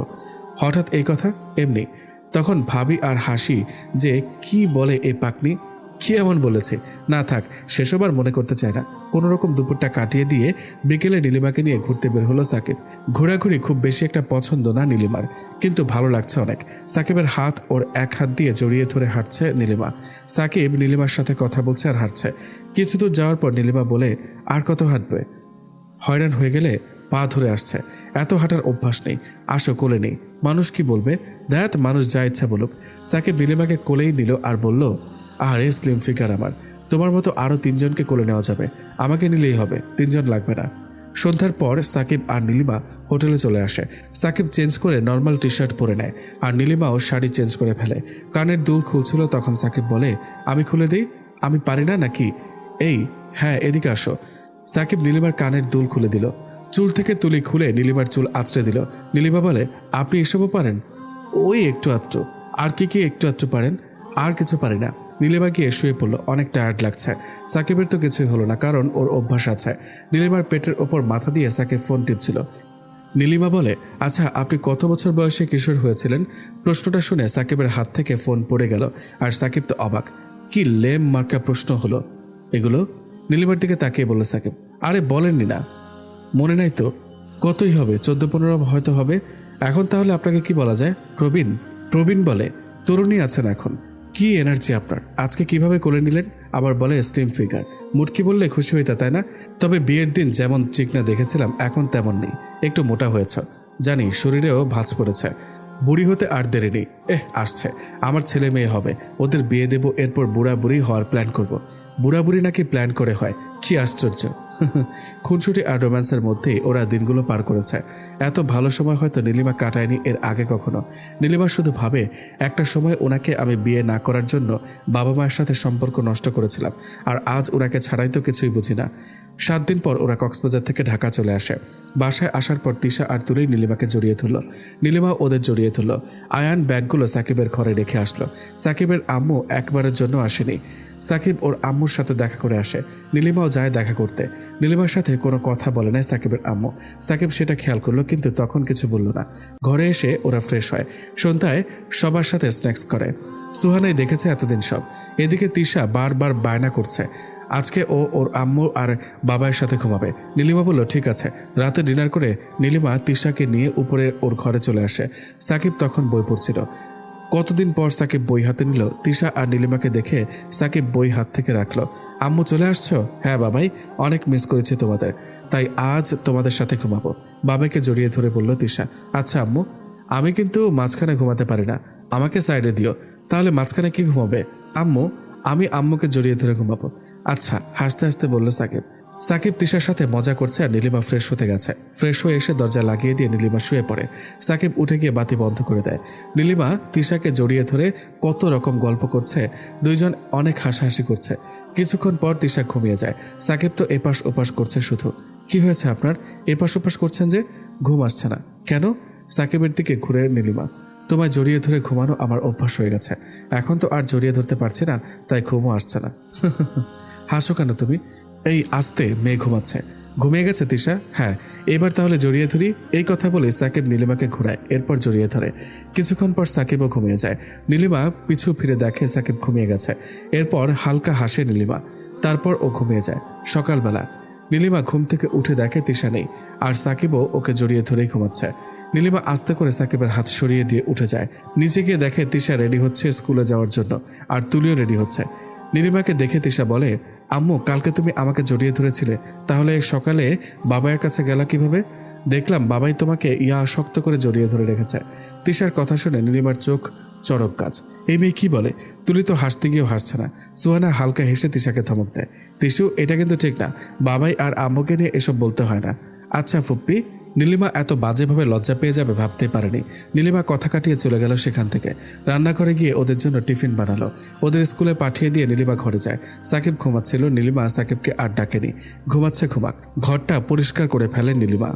হঠাৎ এই কথা? এমনি। তখন ভাবি আর হাসি যে কি বলে এই পাকনি, কি এমন বলেছে? না থাক, সেসব আর মনে করতে চায় না। কোনোরকম দুপুরটা কাটিয়ে দিয়ে বিকেলে নীলিমাকে নিয়ে ঘুরতে বের হলো সাকিব। ঘোরাঘুরি খুব বেশি একটা পছন্দ না নীলিমার, কিন্তু ভালো লাগছে অনেক। সাকিবের হাত ওর এক হাত দিয়ে জড়িয়ে ধরে হাঁটছে নীলিমা। সাকিব নীলিমার সাথে কথা বলছে আর হাঁটছে। কিছু দূর যাওয়ার পর নীলিমা বলে, আর কত হাঁটবে? হয়রান হয়ে গেলে পা ধরে আসছে। এত হাঁটার অভ্যাস নেই, আসো কোলে নেই। মানুষ কি বলবে? দ্যাট মানুষ যা ইচ্ছা বলুক। সাকিব নীলিমাকে কোলেই নিল আর বলল, আরে স্লিম ফিগার আমার, তোমার মতো আরও 3 জনকে কোলে নেওয়া যাবে। আমাকে নিলেই হবে, 3 জন লাগবে না। সন্ধ্যার পর সাকিব আর নীলিমা হোটেলে চলে আসে। সাকিব চেঞ্জ করে নর্মাল টি শার্ট পরে নেয় আর নীলিমাও শাড়ি চেঞ্জ করে ফেলে। কানের দুল খুলছিল, তখন সাকিব বলে, আমি খুলে দিই? আমি পারি না নাকি? এই হ্যাঁ, এদিকে আসো। সাকিব নীলিমার কানের দুল খুলে দিল। চুল থেকে তুলি খুলে নীলিমার চুল আঁচড়ে দিল। নীলিমা বলে, আপনি এসবও পারেন? ওই একটু আধটু। আর কি কি একটু আধটু পারেন? আর কিছু পারি না। নীলিমা গিয়ে শুয়ে পড়লো, অনেক টায়ার্ড লাগছে। সাকিবের তো কিছুই হলো না, কারণ ওর অভ্যাস আছে। নীলিমার পেটের ওপর মাথা দিয়ে সাকিব ফোন টিপছিল। নীলিমা বলে, আচ্ছা আপনি কত বছর বয়সে কিশোর হয়েছিলেন? প্রশ্নটা শুনে সাকিবের হাত থেকে ফোন পড়ে গেল আর সাকিব তো অবাক। কি লেম মার্কা প্রশ্ন হলো এগুলো? নীলিমার দিকে তাকিয়ে বলল সাকিব, আরে বলেননি না? মনে নাই তো? কতই হবে, 14-15 হয়তো হবে। এখন তাহলে আপনাকে কি বলা যায়? প্রবীণ? প্রবীণ বলে, তরুণী আছেন এখন। কি এনার্জি আপনার! আজকে কিভাবে কোলে নিলেন? আবার বলে স্লিম ফিগার। মুটকি বললে খুশি হইতা তাই না? তবে বিয়ের দিন যেমন চিকনা দেখেছিলাম এখন তেমন নেই, একটু মোটা হয়েছ। জানি শরীরেও ভাঁজ পড়েছে। বুড়ি হতে আর দেরি নেই। আসছে, আমার ছেলে মেয়ে হবে, ওদের বিয়ে দেব, এরপর বুড়া বুড়ি হওয়ার প্ল্যান করব। বুড়া বুড়ি নাকি প্ল্যান করে হয়? কি আশ্চর্য! খুনসুটি আর রোম্যান্সের মধ্যেই ওরা দিনগুলো পার করেছে। এত ভালো সময় হয়তো নীলিমা কাটায়নি এর আগে কখনো। নীলিমা শুধু ভাবে, একটা সময় ওনাকে আমি বিয়ে না করার জন্য বাবা মায়ের সাথে সম্পর্ক নষ্ট করেছিলাম, আর আজ ওনাকে ছাড়াই তো কিছুই বুঝি না। 7 দিন পর ওরা কক্সবাজার থেকে ঢাকা চলে আসে। বাসায় আসার পর তিশা আর তুলেই নীলিমাকে জড়িয়ে ধরল। নীলিমা ওদের জড়িয়ে ধরল। আয়ান ব্যাগগুলো সাকিবের ঘরে রেখে আসলো। সাকিবের আম্মু একবারের জন্য আসেনি। সাকিব ওর আম্মুর সাথে দেখা করে আসে। নীলিমাও যায় দেখা করতে। নীলিমার সাথে কোনো কথা বলে নাই সাকিবের আম্মু। সাকিব সেটা খেয়াল করলো, কিন্তু তখন কিছু বলল না। ঘরে এসে ওরা ফ্রেশ হয়। সন্ধ্যায় সবার সাথে স্ন্যাক্স করে। সুহানাই দেখেছে এতদিন সব। এদিকে তিশা বারবার বায়না করছে আজকে ও ওর আম্মু আর বাবার সাথে ঘুমাবে। নীলিমা বলল ঠিক আছে। রাতে ডিনার করে নীলিমা তিশাকে নিয়ে উপরে ওর ঘরে চলে আসে। সাকিব তখন বই পড়ছিল। কতদিন পর সাকিব বই হাতে নিল। তিশা আর নীলিমাকে দেখে সাকিব বই হাত থেকে রাখলো। আম্মু চলে আসছো? হ্যাঁ বাবাই, অনেক মিস করেছি তোমাদের, তাই আজ তোমাদের সাথে ঘুমাবো, বাবাকে জড়িয়ে ধরে বলল তিশা। আচ্ছা আম্মু, আমি কিন্তু মাঝখানে ঘুমাতে পারি না, আমাকে সাইডে দিও। তাহলে মাঝখানে কি ঘুমাবে? আম্মু, আমি আম্মুকে জড়িয়ে ধরে ঘুমাবো। আচ্ছা, হাসতে হাসতে বলল সাকিব। সাকিব তিশার সাথে মজা করছে আর নীলিমা ফ্রেশ হতে গেছে। ফ্রেশ হয়ে এসে দরজা লাগিয়ে দিয়ে নীলিমা শুয়ে পড়ে। সাকিব উঠে গিয়ে বাতি বন্ধ করে দেয়। নীলিমা তিশাকে জড়িয়ে ধরে কত রকম গল্প করছে। দুইজন অনেক হাসাহাসি করছে। কিছুক্ষণ পর তিশা ঘুমিয়ে যায়। সাকিব তো এপাশ ওপাশ করছে শুধু। কি হয়েছে আপনার? এপাশ ওপাশ করছেন যে? ঘুম আসছে না কেন? সাকিবের দিকে ঘুরে নীলিমা। তোমায় জড়িয়ে ধরে ঘুমানো আমার অভ্যাস হয়ে গেছে, এখন তো আর জড়িয়ে ধরতে পারছি না, তাই ঘুমও আসছে না। হাসো কেন তুমি? এই আস্তে, মেয়ে ঘুমাচ্ছে। ঘুমিয়ে গেছে তিশা? হ্যাঁ। এবার তাহলে জড়িয়ে ধরি। এই কথা বলে সাকিব নীলিমাকে ঘোরায়, এরপর জড়িয়ে ধরে। কিছুক্ষণ পর সাকিবও ঘুমিয়ে যায়। নীলিমা পিছু ফিরে দেখে সাকিব ঘুমিয়ে গেছে। এরপর হালকা হাসে নীলিমা। তারপর ও ঘুমিয়ে যায়। সকালবেলা নীলিমা ঘুম থেকে উঠে দেখে তিশা নেই, আর সাকিবও ওকে জড়িয়ে ধরেই ঘুমাচ্ছে। নীলিমা আস্তে করে সাকিবের হাত সরিয়ে দিয়ে উঠে যায়। নিচে গিয়ে দেখে তিশা রেডি হচ্ছে স্কুলে যাওয়ার জন্য, আর তুলিও রেডি হচ্ছে। নীলিমাকে দেখে তিশা বলে, আম্মু, কালকে তুমি আমাকে জড়িয়ে ধরেছিলে, তাহলে সকালে বাবাইয়ের কাছে গেলা কিভাবে? দেখলাম বাবাই তোমাকে শক্ত করে জড়িয়ে ধরে রেখেছে। তিশার কথা শুনে নীলিমার চোখ চড়ক গাছ। এই মেয়ে কি বলে? তুলি তো হাসতে গিয়েও হাসছে না। সুহানা হালকা হেসে তিশাকে ধমক দেয়। তিশু, এটা কিন্তু ঠিক না, বাবাই আর আম্মুকে নিয়ে এসব বলতে হয় না। আচ্ছা ফুপ্পি। নীলিমা এত বাজেভাবে লজ্জা পেয়ে যাবে ভাবতেই পারেনি। নীলিমা কথা কাটিয়ে চলে গেল সেখান থেকে। রান্নাঘরে গিয়ে ওদের জন্য টিফিন বানালো। ওদের স্কুলে পাঠিয়ে দিয়ে নীলিমা ঘরে যায়। সাকিব ঘুমাচ্ছিল। নীলিমা সাকিবকে আর ডাকেনি। ঘুমাচ্ছে ঘুমাক, ঘরটা পরিষ্কার করে ফেলে নীলিমা।